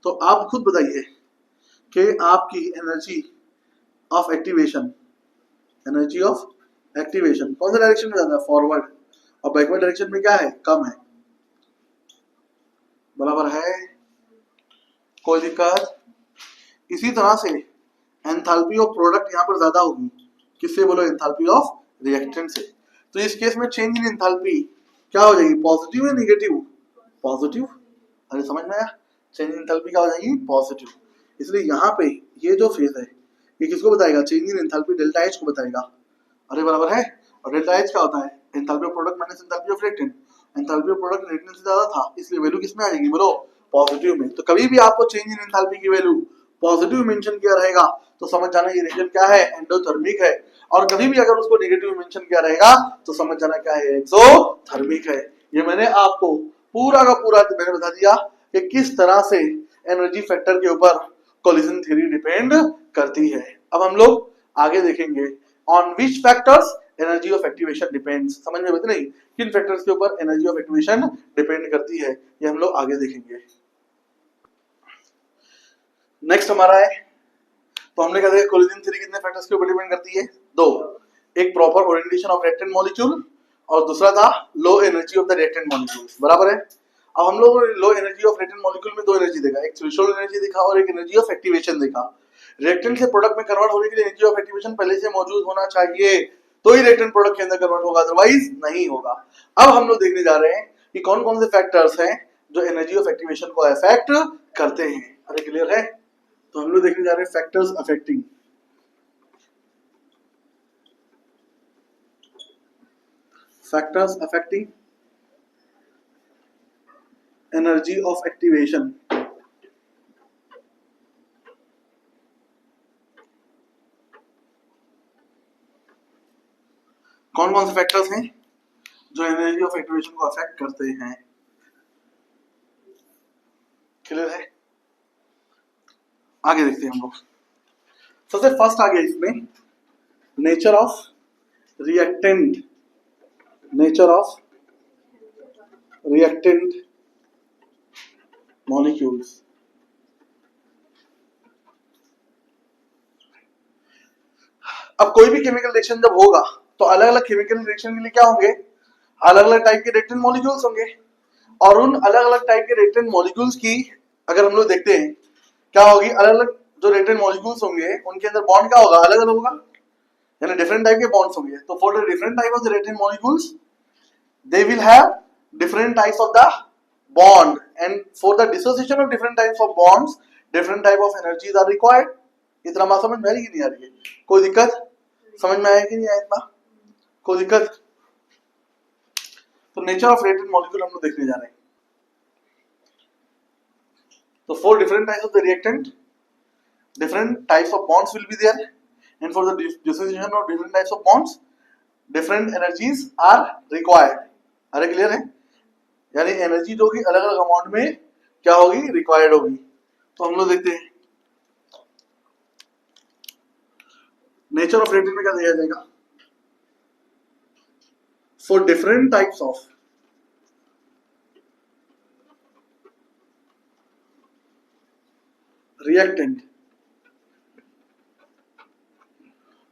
A: तो आप खुद बताइए कि आपकी energy of activation, energy of activation कौन सा डायरेक्शन में ज्यादा है, फॉरवर्ड, और बैकवर्ड डायरेक्शन में क्या है, कम है, बराबर है, कोई दिक्कत। इसी तरह से एंथैल्पी ऑफ प्रोडक्ट यहाँ पर ज्यादा होगी, किससे, बोलो, एंथैल्पी ऑफ रिएक्टेंट से। तो इस केस में चेंज इन एंथैल्पी क्या हो जाएगी, पॉजिटिव या नेगेटिव, पॉजिटिव। अरे समझ में आया, चेंज इन एंथैल्पी क्या हो जाएगी, पॉजिटिव। इसलिए यहाँ पे ये जो फेज है ये किसको बताएगा, change in enthalpy delta H को बताएगा। अरे बराबर है। और डेल्टा एच क्या होता है, enthalpy of product minus enthalpy of reactant. Enthalpy of product reactant से ज्यादा था, इसलिए वैल्यू किसमें आ जाएगी, बोलो, पॉजिटिव में। तो कभी भी आपको चेंज इन एंथैल्पी की वैल्यू पॉजिटिव मेंशन किया रहेगा तो समझ जाना ये रीजन क्या है, एंडोथर्मिक है। और कभी भी अगर उसको नेगेटिव मेंशन किया रहेगा तो समझ जाना क्या है, एक्सोथर्मिक है। ये मैंने आपको पूरा का पूरा मैंने बता दिया कि किस तरह से एनर्जी फैक्टर के ऊपर कोलिजन थ्योरी डिपेंड करती है। अब हम लोग आगे देखेंगे on which factors energy of activation depends. समझ में नहीं, किन फैक्टर्स के ऊपर एनर्जी ऑफ एक्टिवेशन डिपेंड करती है, ये हम लोग आगे देखेंगे। नेक्स्ट हमारा है, तो हमने कहा था कोलिजन थ्योरी कितने फैक्टर्स के ऊपर डिपेंड करती है, दो। एक proper orientation of reactant molecule और दूसरा था low energy of the reactant molecules, बराबर है। अब हम लोगों ने low energy of reactant molecule में दो एनर्जी देखा, एक थ्रेशोल्ड एनर्जी देखा और एक एनर्जी ऑफ एक्टिवेशन देखा। रिएक्टेंट से प्रोडक्ट में कन्वर्ट होने के लिए एनर्जी ऑफ एक्टिवेशन पहले से मौजूद होना चाहिए, तो ही रिएक्टेंट प्रोडक्ट के अंदर कन्वर्ट होगा, अदरवाइज नहीं होगा। अब हम लोग देखने जा रहे हैं कि कौन कौन से फैक्टर्स हैं जो एनर्जी ऑफ एक्टिवेशन को अफेक्ट करते हैं। अरे क्लियर है? तो हम लोग देखने जा रहे हैं factors affecting, factors affecting energy of activation. कौन कौन से फैक्टर्स हैं जो एनर्जी ऑफ एक्टिवेशन को अफेक्ट करते हैं, क्लियर है? आगे देखते हैं हम लोग। सबसे फर्स्ट आ गया इसमें nature of reactant, nature of reactant molecules. अब कोई भी केमिकल रिएक्शन जब होगा तो अलग अलग केमिकल रिएक्शन के लिए क्या होंगे, अलग अलग टाइप के रिएक्टेंट मॉलिक्यूल्स होंगे। और उन अलग अलग टाइप के रिएक्टेंट मॉलिक्यूल्स की अगर हम लोग देखते हैं क्या होगी, अलग अलग जो रिएक्टेंट मॉलिक्यूल्स होंगे उनके अंदर बॉन्ड क्या होगा, अलग अलग होगा, यानी डिफरेंट टाइप के बॉन्ड्स होंगे। तो for the different type of the reactant molecules they will have different types of the bond, and for the dissociation of different types of bonds different type of energies are required। इतना बात समझ में आ रही कि नहीं आ रही है? कोई दिक्कत? समझ में आया कि नहीं आया इतना? कोई दिक्कत? तो नेचर ऑफ रिएक्टेंट मॉलिक्यूल हम लोग देखने जा रहे हैं। तो for different types of the reactant different types of bonds will be there, and for the dissociation of different types of bonds different energies are required। अरे क्लियर है? यानी एनर्जी जो कि अलग अलग अमाउंट में क्या होगी, रिक्वायर्ड होगी। तो हम लोग देखते हैं नेचर ऑफ रिएक्टेंट में क्या दिया जाएगा, for different types of reactant,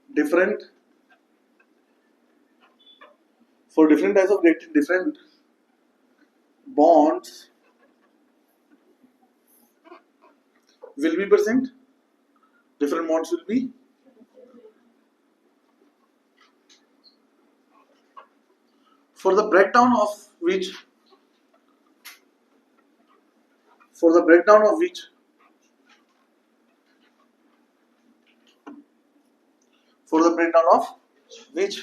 A: different for different types of reactant, different bonds will be present, different bonds will be for the breakdown of which for the breakdown of which for the breakdown of which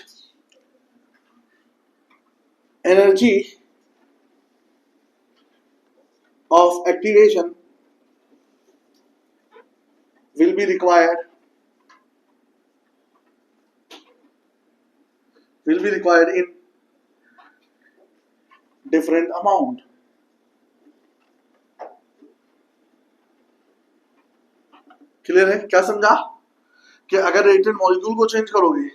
A: energy of activation will be required in different amount. Clear है? क्या समझा कि अगर रिएक्टेंट मॉलिक्यूल को चेंज करोगे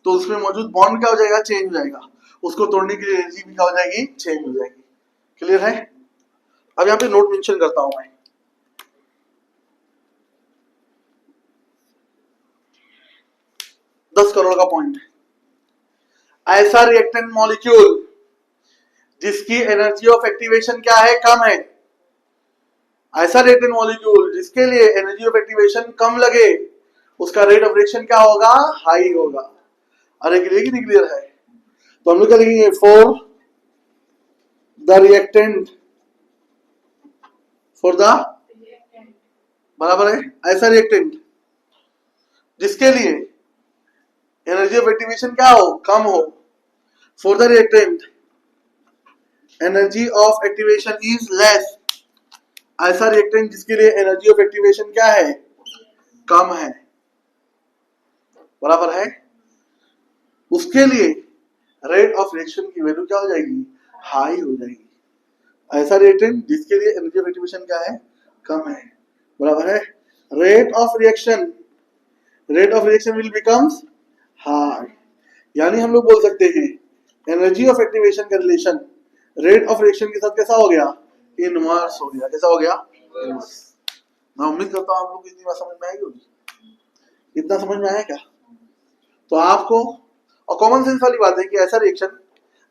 A: तो उसमें मौजूद बॉन्ड क्या हो जाएगा, चेंज हो जाएगा, उसको तोड़ने के लिए एनर्जी भी क्या हो जाएगी, चेंज हो जाएगी। क्लियर है? अब यहाँ पे नोट मेंशन करता हूं मैं, $10 का पॉइंट, ऐसा रिएक्टेंट मॉलिक्यूल जिसकी एनर्जी ऑफ एक्टिवेशन क्या है, कम है, ऐसा रिएक्टेंट मॉलिक्यूल जिसके लिए एनर्जी ऑफ एक्टिवेशन कम लगे, उसका रेट ऑफ रिएक्शन क्या होगा, हाई होगा। अरे क्लियर की नहीं क्लियर है? तो हम लोग क्या लिखेंगे, for the reactant, for the बराबर है ऐसा रिएक्टेंट जिसके लिए एनर्जी ऑफ एक्टिवेशन क्या हो, कम हो, for the reactant energy of activation is less, ऐसा रिएक्टेंट जिसके लिए एनर्जी ऑफ एक्टिवेशन क्या है, कम है, बराबर है, उसके लिए रेट ऑफ रिएक्शन की वैल्यू क्या हो जाएगी, हाई हो जाएगी। ऐसा रिएक्टेंट जिसके लिए एनर्जी ऑफ एक्टिवेशन क्या है, कम है, बराबर है, rate of reaction will becomes high. यानी हम लोग बोल सकते हैं एनर्जी ऑफ एक्टिवेशन का रिलेशन रेट ऑफ रिएक्शन के साथ कैसा हो गया, इनवर्स हो गया। कैसा हो गया, इनवर्स। मैं उम्मीद करता हूं आप लोग को इतनी बात समझ में आएगी होगी। इतना समझ में आया क्या? तो आपको और कॉमन सेंस वाली बात है कि ऐसा रिएक्शन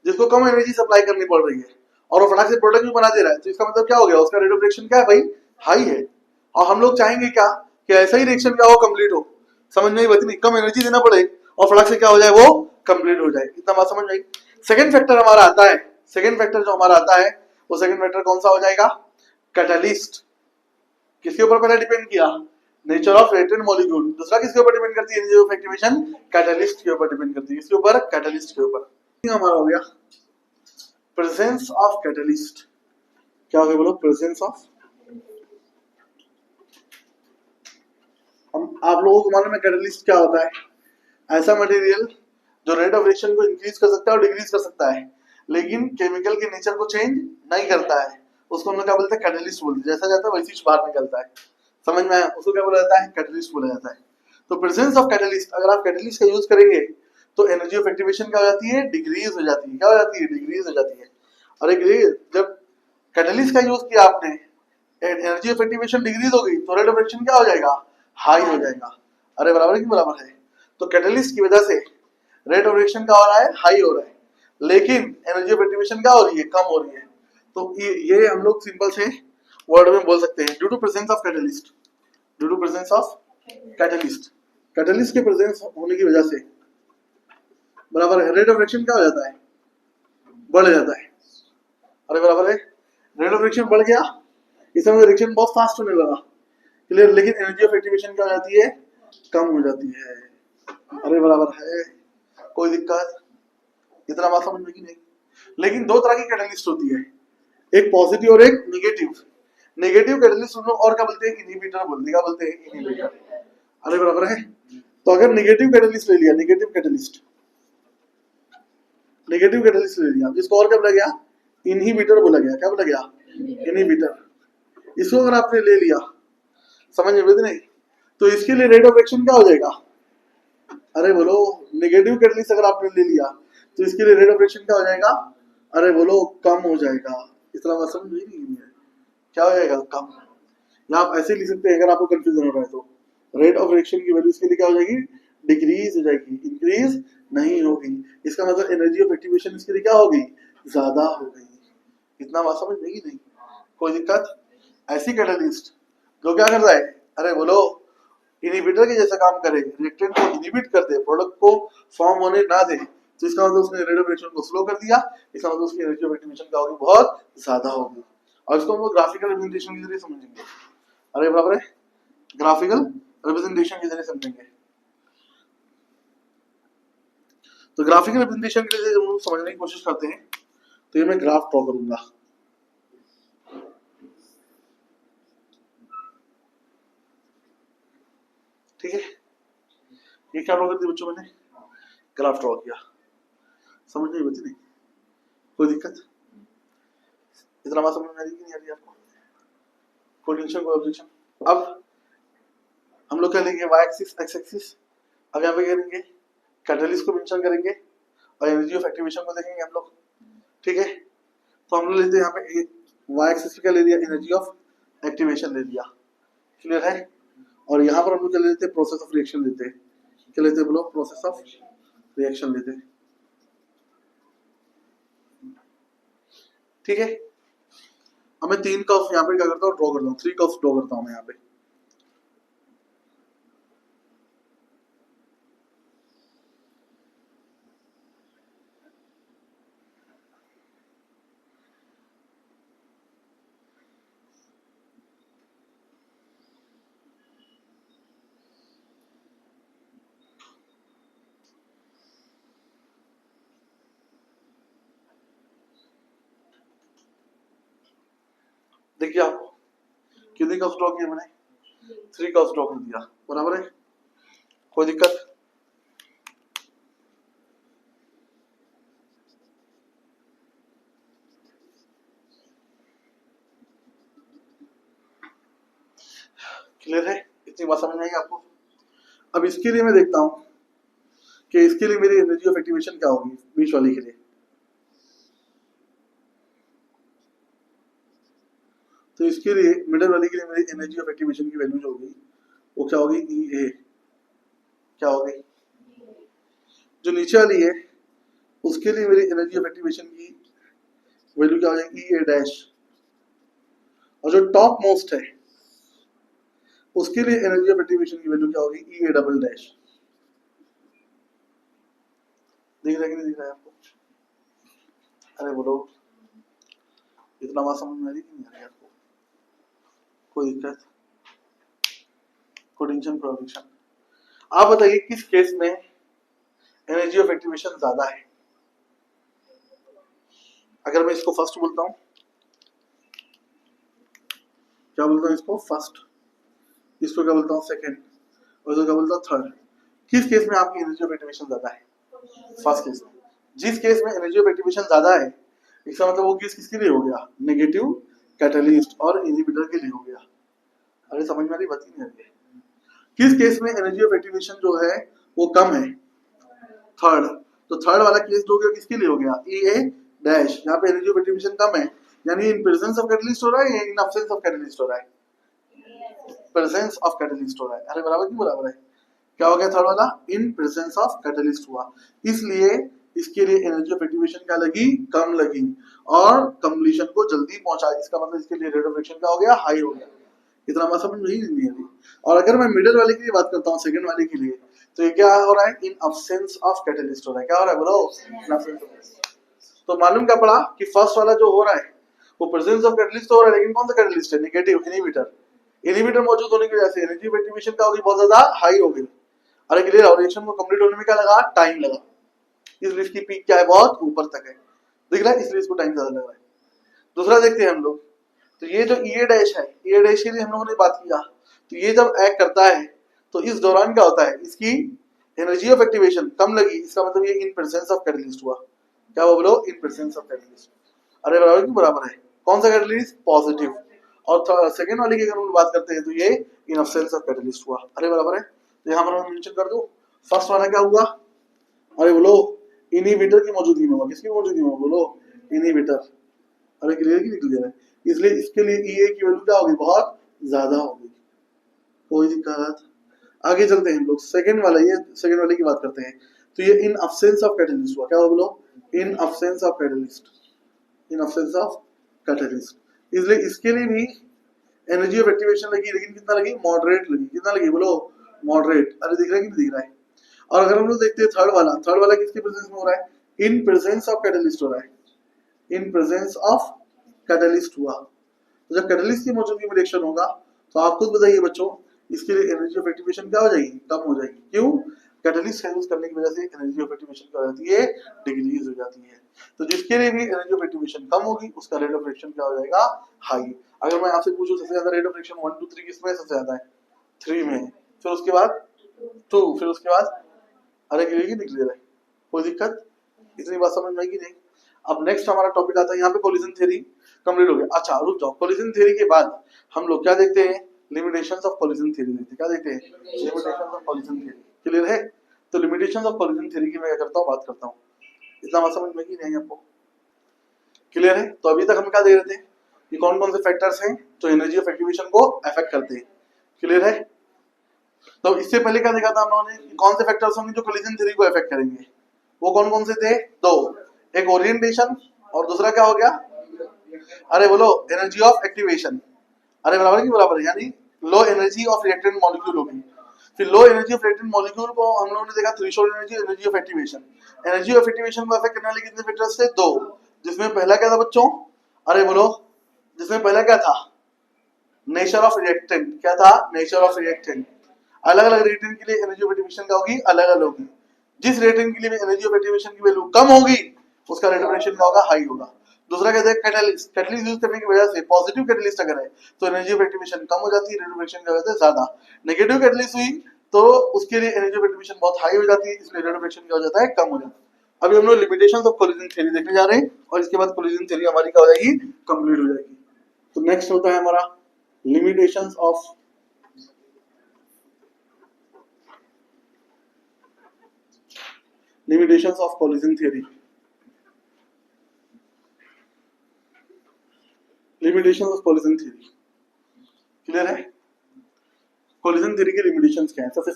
A: जिसको कम एनर्जी सप्लाई करनी पड़ रही है और वो फटाक से प्रोडक्ट भी बना दे रहा है, तो इसका मतलब क्या हो गया, उसका रेट ऑफ रिएक्शन क्या है भाई, हाई है। और हम लोग चाहेंगे क्या कि ऐसा ही रिएक्शन क्या हो, कंप्लीट हो। समझ में आई बात नहीं, कम एनर्जी देना पड़े और फटाक से क्या हो जाए, वो कंप्लीट हो जाए। इतना बात समझ में आई। सेकंड फैक्टर हमारा आता है, सेकंड फैक्टर जो हमारा आता है वो सेकंड फैक्टर कौन सा हो जाएगा, कैटलिस्ट। किसके ऊपर पहले डिपेंड किया, नेचर ऑफ रिएक्टेंट मॉलिक्यूल। दूसरा किसके ऊपर डिपेंड करती है, एनर्जी ऑफ एक्टिवेशन, कैटलिस्ट के ऊपर डिपेंड करती है। किसके ऊपर, कैटलिस्ट के ऊपर। हमारा हो गया प्रेजेंस ऑफ कैटलिस्ट। क्या हो गया बोलो, प्रेजेंस ऑफ। हम आप लोगों को मालूम है कैटलिस्ट क्या होता है, ऐसा मटेरियल जो रेट ऑफ रिएक्शन को इंक्रीज कर सकता है और डिक्रीज कर सकता है, लेकिन केमिकल के नेचर को चेंज नहीं करता है। उसको हम लोग क्या बोलते हैं, कैटलिस्ट बोलते हैं। जैसा जाता है वैसे ही बाहर निकलता है। समझ में आया? उसको क्या बोला जाता है, कैटलिस्ट बोला जाता है। तो प्रेजेंस ऑफ कैटलिस्ट, अगर आप कैटलिस्ट का यूज करेंगे तो एनर्जी ऑफ एक्टिवेशन क्या हो जाती है, डिक्रीज हो जाती है। क्या हो जाती है, डिक्रीज हो जाती है। और एक जब कैटलिस्ट का यूज किया आपने, एनर्जी ऑफ एक्टिवेशन डिक्रीज हो गई तो रेट ऑफ रिएक्शन क्या हो जाएगा, हाई हो जाएगा। अरे बराबर है कि बराबर है? तो कैटलिस्ट की वजह से रेट ऑफ रिएक्शन क्या हो रहा है, हाई हो रहा है, लेकिन एनर्जी ऑफ एक्टिवेशन क्या हो रही है, कम हो रही है। तो ये हम लोग सिंपल से वर्ड में बोल सकते हैं, due to presence of catalyst, due to presence of catalyst. Catalyst के प्रेजेंस होने की वजह से बराबर है, रेट ऑफ रिएक्शन क्या हो जाता है, बढ़ जाता है। अरे बराबर है, रेट ऑफ रिएक्शन बढ़ गया, इस समय रिएक्शन बहुत फास्ट होने लगा, क्लियर। लेकिन एनर्जी ऑफ एक्टिवेशन क्या हो जाती है, कम हो जाती है। अरे बराबर है, कोई दिक्कत? इतना बात समझ में कि नहीं? लेकिन दो तरह की कैटलिस्ट होती है, एक पॉजिटिव और एक नेगेटिव। नेगेटिव कैटलिस्ट और क्या बोलते हैं, इनहिबिटर बोलते हैं। क्या बोलते हैं, इनहिबिटर। अरे बराबर है। तो अगर नेगेटिव कैटलिस्ट ले लिया, नेगेटिव कैटलिस्ट ले लिया, जिसको और क्या बोला गया, इनहिबिटर बोला गया, क्या बोला गया? इनहिबिटर। इसको अगर आपने ले लिया, समझ में नहीं, तो इसके लिए रेट ऑफ एक्शन क्या हो जाएगा? अरे बोलो, नेगेटिव कैटलिस्ट अगर आपने ले लिया तो इसके लिए रेट ऑफ एक्शन क्या हो जाएगा? अरे बोलो, कम हो जाएगा। इस तरह बात समझ नहीं है, क्या हो जाएगा? कम। या आप ऐसे लिख सकते हैं अगर आपको कंफ्यूजन हो रहा है तो, रेट ऑफ रिएक्शन की वैल्यू इसके लिए क्या हो जाएगी? डिक्रीज हो जाएगी, इंक्रीज नहीं होगी। इसका मतलब एनर्जी ऑफ एक्टिवेशन इसके लिए क्या होगी? ज्यादा हो गई। इतना बात समझ नहीं? नहीं कोई दिक्कत? ऐसी कैटलिस्ट जो क्या कर रहा है, अरे बोलो, इनहिबिटर के जैसा काम करे, रिएक्टेंट को इनहिबिट कर दे, प्रोडक्ट को फॉर्म होने ना दे, तो इसका मतलब उसने रेट ऑफ रिएक्शन को स्लो कर दिया। इसका मतलब उसकी एनर्जी ऑफ एक्टिवेशन क्या होगी? बहुत ज्यादा होगी। और इसको हम लोग ग्राफिकल रिप्रेजेंटेशन के जरिए समझेंगे। अरे बराबर है, ग्राफिकल रिप्रेजेंटेशन के जरिए समझेंगे। तो ग्राफिकल रिप्रेजेंटेशन के लिए जब हम समझने की कोशिश करते हैं तो ये मैं ग्राफ ड्रॉ करूंगा। ठीक है, ये क्या ड्रॉ कर दिया बच्चों? मैंने ग्राफ ड्रॉ किया। समझ नहीं बची? नहीं कोई दिक्कत? इतना बात समझ में आ रही कि नहीं आ रही आपको? कोई टेंशन, कोई ऑब्जेक्शन? अब हम लोग क्या लेंगे? Y axis, X axis. अब यहाँ पे क्या करेंगे? कैटलिस्ट को मेंशन करेंगे और एनर्जी ऑफ एक्टिवेशन को देखेंगे हम लोग। ठीक है, तो हम लोग लेते हैं यहाँ पे वाई एक्सिस पे क्या ले लिया? एनर्जी ऑफ एक्टिवेशन ले लिया। क्लियर है? और यहाँ पर हम लोग क्या लेते हैं? प्रोसेस ऑफ रिएक्शन लेते हैं। क्या लेते हैं बोलो? प्रोसेस ऑफ रिएक्शन लेते हैं। ठीक है, अब मैं 3 कर्व यहाँ पे क्या करता हूँ? ड्रॉ करता हूँ। 3 कर्व ड्रॉ करता हूँ मैं यहाँ पे। देखिए आपको कितने कर्व ड्रॉ किए मैंने? 3 कर्व ड्रॉ कर दिया। बराबर है? कोई दिक्कत? क्लियर है? इतनी बात समझ में आई आपको? अब इसके लिए मैं देखता हूँ कि इसके लिए मेरी एनर्जी ऑफ एक्टिवेशन क्या होगी बीच वाली के लिए। तो इसके लिए मिडल वाली के लिए मेरी एनर्जी ऑफ एक्टिवेशन की वैल्यू जो होगी वो क्या होगी? ई ए। क्या होगी? जो नीचे वाली है उसके लिए मेरी एनर्जी ऑफ एक्टिवेशन की वैल्यू क्या हो जाएगी? ई ए डैश। और जो टॉप मोस्ट है उसके लिए एनर्जी ऑफ एक्टिवेशन की वैल्यू क्या होगी? ई ए डबल डैश। दिख रहा है कि नहीं दिख रहा है आपको? अरे बोलो, इतना बात समझ में आ रही कि नहीं आ रही आपको? कोई दिक्कत, कोई टेंशन, कोई ऑब्जेक्शन? आप बताइए किस केस में एनर्जी ऑफ एक्टिवेशन ज्यादा है? अगर मैं इसको फर्स्ट बोलता हूं, क्या बोलता हूं इसको? फर्स्ट। इसको क्या बोलता हूं? सेकंड। और इसको क्या बोलता हूं? थर्ड। किस केस में आपकी एनर्जी ऑफ एक्टिवेशन ज्यादा है? फर्स्ट केस में। जिस केस में एनर्जी ऑफ एक्टिवेशन ज्यादा है इसका मतलब वो केस किसके लिए हो गया? नेगेटिव कैटलिस्ट और इनहिबिटर के लिए हो गया। अरे समझ में आ रही? बात ही नहीं आ रही? किस केस में एनर्जी ऑफ एक्टिवेशन जो है वो कम है? थर्ड। तो थर्ड वाला केस जो हो गया किसके लिए हो गया? ई ए डैश। यहाँ पे एनर्जी ऑफ एक्टिवेशन कम है, यानी इन प्रेजेंस ऑफ कैटलिस्ट हो रहा है या इन अब्सेंस ऑफ कैटलिस्ट हो रहा है? प्रेजेंस ऑफ कैटलिस्ट हो रहा है। अरे बराबर क्यों बराबर है? क्या हो गया थर्ड वाला? इन प्रेजेंस ऑफ कैटलिस्ट हुआ, इसलिए इसके लिए एनर्जी ऑफ एक्टिवेशन क्या लगी? कम लगी और कंप्लीशन को जल्दी पहुंचा। इसका मतलब इसके लिए रेट ऑफ एक्शन क्या हो गया? हाई हो गया। इतना बात समझ में नहीं अभी? और अगर मैं मिडिल वाले की बात करता हूँ, सेकंड वाले के लिए, तो ये क्या हो रहा है? इन अब्सेंस ऑफ कैटलिस्ट हो रहा है। क्या हो रहा है बोलो? तो मालूम क्या पड़ा कि फर्स्ट वाला जो हो रहा है वो प्रेजेंस ऑफ कैटलिस्ट तो हो रहा है, लेकिन कौन सा कैटलिस्ट है? Negative inhibitor. इनहिबिटर मौजूद होने की वजह से एनर्जी ऑफ एक्टिवेशन क्या होगी? बहुत ज्यादा हाई हो गई। अरे क्लियर? रिएक्शन को कंप्लीट होने में क्या लगा? टाइम लगा। इसलिए इसकी पीक क्या है? बहुत ऊपर तक है। दिख रहा है? इसलिए इसको टाइम ज्यादा लग रहा है। दूसरा देखते हैं हम लोग, तो ये जो ई ए डैश है, ई ए डैश के लिए हम लोगों ने बात किया, तो ये जब एक्ट करता है तो इस दौरान क्या होता है? इसकी एनर्जी ऑफ एक्टिवेशन कम लगी। इसका मतलब ये इन प्रेजेंस ऑफ कैटलिस्ट हुआ। क्या हुआ बोलो? In presence of catalyst. अरे बराबर की बराबर है, कौन सा कैटलिस्ट? पॉजिटिव। और सेकेंड वाले की अगर हम बात करते हैं तो ये इन अब्सेंस ऑफ कैटलिस्ट हुआ। अरे बराबर है, तो यहाँ पर हम मेंशन कर दो। फर्स्ट वाला क्या हुआ? अरे बोलो, इनहिबिटर की मौजूदगी में हुआ। किसकी मौजूदगी में? बोलो, इनहिबिटर। अरे क्लियर की नहीं क्लियर है? इसलिए इसके लिए ईए की वैल्यू क्या होगी? बहुत ज्यादा होगी। कोई दिक्कत? आगे चलते हैं हम लोग, सेकंड वाला, ये सेकंड वाले की बात करते हैं। तो ये इन अब्सेंस ऑफ कैटलिस्ट हुआ। क्या हुआ बोलो? इन absence of catalyst, in absence of catalyst. इसलिए इसके लिए भी एनर्जी ऑफ एक्टिवेशन लगी, लेकिन कितना लगी? मॉडरेट लगी। कितना लगी? बोलो, मॉडरेट। अरे दिख रहा है कि नहीं दिख रहा है? और अगर हम लोग देखते हैं थर्ड वाला, थर्ड वाला किसके प्रेजेंस में हो रहा है? इन प्रेजेंस ऑफ कैटलिस्ट हो रहा है, इन प्रेजेंस ऑफ कैटलिस्ट हुआ। तो जब कैटलिस्ट की मौजूदगी में रिएक्शन होगा तो आप खुद बताइए बच्चों, इसके लिए एनर्जी ऑफ एक्टिवेशन क्या हो जाएगी? कम हो जाएगी। क्यों? कैटलिस्ट यूज करने की वजह से एनर्जी ऑफ एक्टिवेशन क्या हो जाती है? डिक्रीज हो जाती है। तो जिसके लिए भी एनर्जी ऑफ एक्टिवेशन कम होगी उसका रेट ऑफ रिएक्शन क्या हो जाएगा? हाई। अगर मैं आपसे पूछूं सबसे ज्यादा रेट ऑफ रिएक्शन 1 2 3 किसमें सबसे ज्यादा है? 3 में। फिर उसके बाद 2, फिर उसके बाद, अरे क्लियर की क्लियर है? कोई दिक्कत? इतनी बात समझ में आएगी नहीं? अब नेक्स्ट हमारा टॉपिक आता है, यहाँ पे कोलिजन थ्योरी कंप्लीट हो गया। अच्छा रुक जाओ, कोलिजन थ्योरी के बाद हम लोग क्या देखते हैं? लिमिटेशंस ऑफ कोलिजन थ्योरी देखते हैं। क्या देखते हैं? Limitations of collision theory. Clear है? तो लिमिटेशंस ऑफ कोलिजन थ्योरी की मैं क्या करता हूँ? बात करता हूँ। इतना बात समझ में की नहीं आपको? क्लियर है? तो अभी तक हम क्या देख रहे थे कि कौन कौन से फैक्टर्स हैं जो एनर्जी ऑफ एक्टिवेशन को अफेक्ट करते हैं। क्लियर है? तो इससे पहले क्या देखा था हम लोगों ने? कौन से फैक्टर्स होंगे जो कोलिजन थ्योरी को अफेक्ट करेंगे? वो कौन कौन से थे? दो, एक ओरिएंटेशन और दूसरा क्या हो गया? अरे बोलो, एनर्जी ऑफ एक्टिवेशन। अरे बराबर की बराबर, यानी low energy of reactant molecule होगी। फिर low energy of reactant molecule को हम लोगों ने देखा threshold energy, energy of activation. Energy of activation को अफेक्ट करने वाले कितने फैक्टर्स थे? दो, जिसमें पहला क्या था बच्चों? अरे बोलो, जिसमें पहला क्या था? Nature of reactant. क्या था? Nature of reactant. अलग अलग रिएक्टेंट के लिए एनर्जी ऑफ एक्टिवेशन क्या होगी? अलग अलग होगी। जिस रिएक्टेंट के लिए एनर्जी ऑफ एक्टिवेशन की वैल्यू कम होगी उसका रेट ऑफ रिएक्शन क्या होगा? हाई होगा। दूसरा कहते हैं कैटलिस्ट। कैटलिस्ट यूज करने की वजह से पॉजिटिव कैटलिस्ट अगर है तो एनर्जी ऑफ एक्टिवेशन कम हो जाती है, रेट ऑफ रिएक्शन क्या होता है? ज्यादा। नेगेटिव कैटलिस्ट हुई तो उसके लिए एनर्जी ऑफ एक्टिवेशन बहुत हाई हो जाती है, इसलिए रेट ऑफ रिएक्शन क्या हो जाता है? कम हो जाता है। अभी हम लोग लिमिटेशंस ऑफ कोलिजन थ्योरी देखने जा रहे हैं और इसके बाद कोलिजन थ्योरी हमारी क्या हो जाएगी? कंप्लीट हो जाएगी। तो नेक्स्ट होता है हमारा limitations of collision theory। limitations of collision theory clear है? collision theory के limitations क्या है? सबसे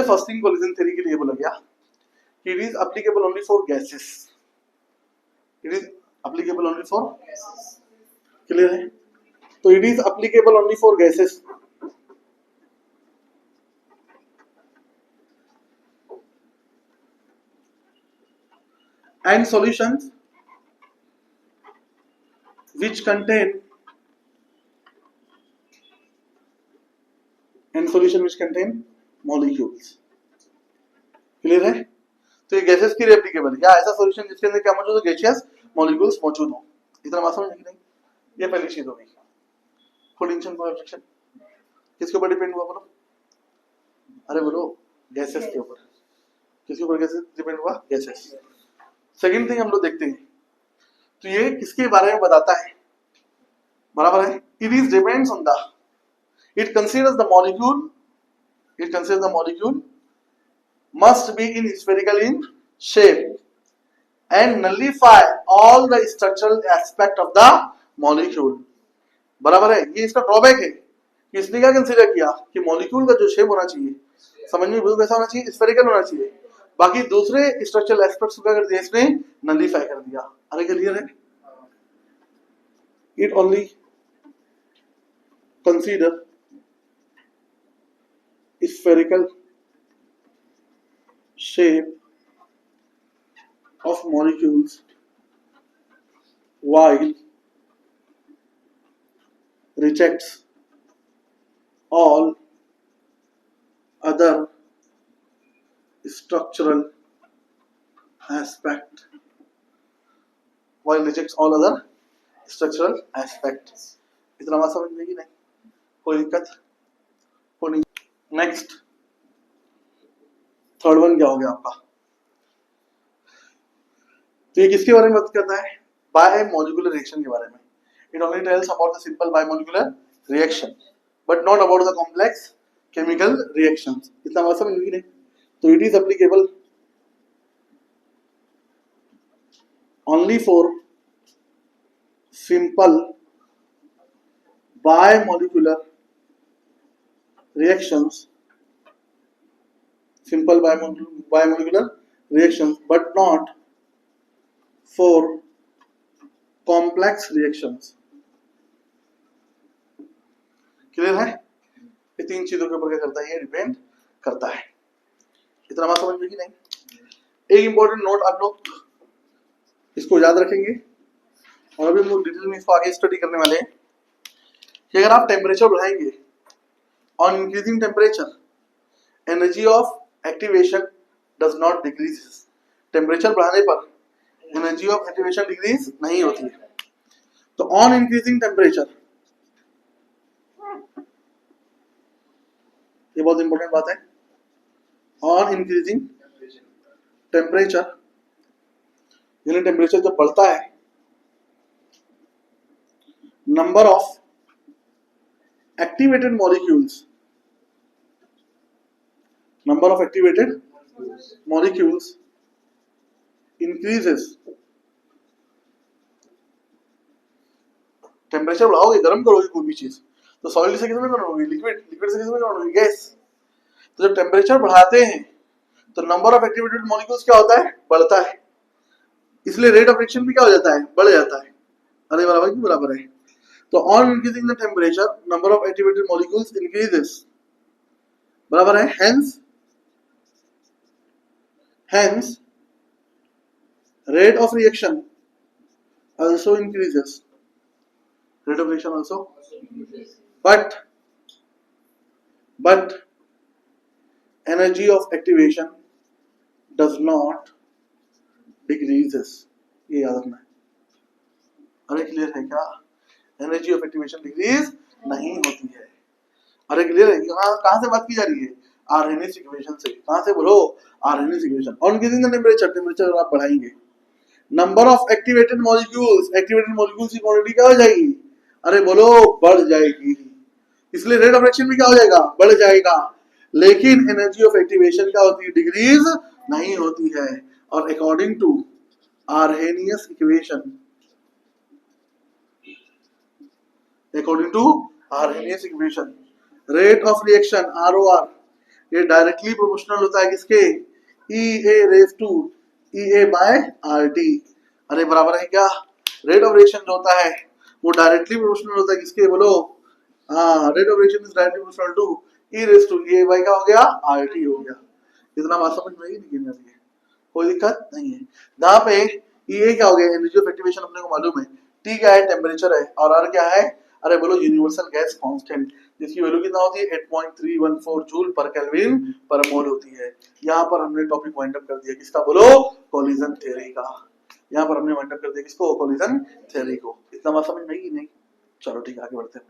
A: फर्स्ट थिंग collision theory के लिए बोला गया कि it is applicable only for gases। it is applicable only for gases। Clear है? तो it is applicable only for gases। and solutions which contain molecules। Clear है? तो ये गैसेस के लिए एप्लीकेबल है, या ऐसा सॉल्यूशन जिसके अंदर क्या मौजूद हो? गैसियस मॉलिक्यूल्स मौजूद हो। इतना बात समझ नहीं? ये पहली चीज होगी। पोटेंशियल कोएफिशिएंट किसके ऊपर डिपेंड हुआ बोलो? अरे बोलो, गैसेस के ऊपर। किसके ऊपर गैसेस डिपेंड हुआ? गैसेस। सेकंड थिंग हम लोग देखते हैं, तो ये किसके बारे में बताता है? बराबर है, it is depends on the, it considers the molecule, must be in spherical in shape and nullify all the structural aspect of the molecule। बराबर है, ये इसका ड्रॉबैक है कि इसने क्या कंसीडर किया कि मॉलिक्यूल का जो शेप होना चाहिए, समझ में बिल्कुल कैसा होना चाहिए? स्फेरिकल होना चाहिए। बाकी दूसरे स्ट्रक्चरल एस्पेक्ट्स को क्या कर दिया इसने? नलिफाई कर दिया। अरे क्लियर है? It only consider spherical shape of molecules while rejects all other structural aspect, इतना बात समझ में नहीं? कोई दिक्कत? नेक्स्ट थर्ड वन क्या हो गया आपका? तो ये किसके बारे में बात करता है? बाय मॉलिक्यूलर रिएक्शन के बारे में। It only tells about the simple bye molecular reaction but not about the complex chemical reactions. इतना बात समझ में नहीं? तो it is applicable only for simple bimolecular reactions, simple bimolecular reactions, but not for complex reactions. Clear है? ये तीन चीजों के ऊपर क्या करता है? ये डिपेंड करता है। इतना बात समझ में कि नहीं? एक इंपॉर्टेंट नोट आप लोग इसको याद रखेंगे और अभी हम लोग डिटेल में इसको आगे स्टडी करने वाले हैं कि अगर आप टेम्परेचर बढ़ाएंगे, on increasing temperature energy of activation does not decrease. Temperature बढ़ाने पर एनर्जी ऑफ एक्टिवेशन डिक्रीज नहीं होती है। तो ऑन इंक्रीजिंग टेम्परेचर, ये बहुत इंपॉर्टेंट बात है। ऑन इंक्रीजिंग टेम्परेचर यानी टेम्परेचर जब बढ़ता है, number of activated molecules increases. Temperature बढ़ाओगे, गर्म करोगे कोई भी चीज, तो सॉलिड से किसमें कन्वर्ट होगी? लिक्विड से किसमें कन्वर्ट होगी? गैस। तो जब टेम्परेचर बढ़ाते हैं तो नंबर ऑफ एक्टिवेटेड मॉलिक्यूल्स क्या होता है? बढ़ता है। इसलिए रेट ऑफ रिएक्शन भी क्या हो जाता है? बढ़ जाता है। अरे बराबर की बराबर है। तो on increasing the temperature number of activated molecules increases, बराबर है। Hence rate of reaction also increases. Rate of reaction also, but energy of activation does not decreases. ये याद रखना है। अरे क्लियर है क्या? एनर्जी ऑफ एक्टिवेशन डिक्रीज नहीं होती है। अरे क्लियर है? कहाँ से बात की जा रही है? आर्हेनियस इक्वेशन से। कहाँ से बोलो? Arrhenius equation. On increasing the temperature आप बढ़ाएंगे, नंबर ऑफ एक्टिवेटेड मॉलिक्यूल्स की क्वांटिटी क्या हो जाएगी? अरे बोलो, बढ़ जाएगी। इसलिए रेट ऑफ रिएक्शन भी क्या हो जाएगा? बढ़ जाएगा। लेकिन एनर्जी ऑफ एक्टिवेशन क्या होती है? डिक्रीज नहीं होती है। और according to Arrhenius equation, rate of reaction ROR ये डायरेक्टली प्रोपोर्शनल होता है किसके? EA raise to EA by RT। अरे बराबर है क्या? रेट ऑफ रिएक्शन जो होता है वो डायरेक्टली प्रोपोर्शनल होता है किसके? बोलो। हाँ, rate of reaction is directly proportional to E raise to EA by क्या हो गया? RT हो गया। इतना बात समझ में आई नहीं? कोई दिक्कत नहीं है। जहाँ पे EA क्या हो गया? एनर्जी ऑफ एक्टिवेशन अपने को मालूम है। T क्या है? टेम्परेचर है। और R क्या है? अरे बोलो, यूनिवर्सल गैस कांस्टेंट, जिसकी वैल्यू कितना होती है? 8.314 जूल पर केल्विन पर मोल होती है। यहाँ पर हमने टॉपिक वाइंड अप कर दिया किसका? बोलो, कोलिजन थ्योरी का। यहाँ पर हमने वाइंड अप कर दिया किसको? कोलिजन थ्योरी को। इतना बात समझ में आई नहीं? चलो ठीक है, आगे बढ़ते हैं।